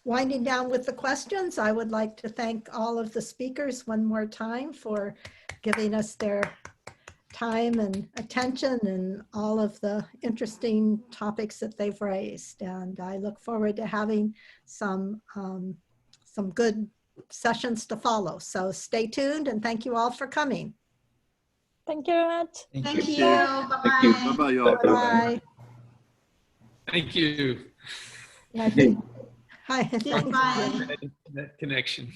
winding down with the questions. I would like to thank all of the speakers one more time for giving us their time and attention and all of the interesting topics that they've raised. And I look forward to having some good sessions to follow. So stay tuned and thank you all for coming. Thank you very much. Thank you. Bye-bye. Thank you. Bye-bye, y'all. Bye. Thank you. Hi. Bye. That connection.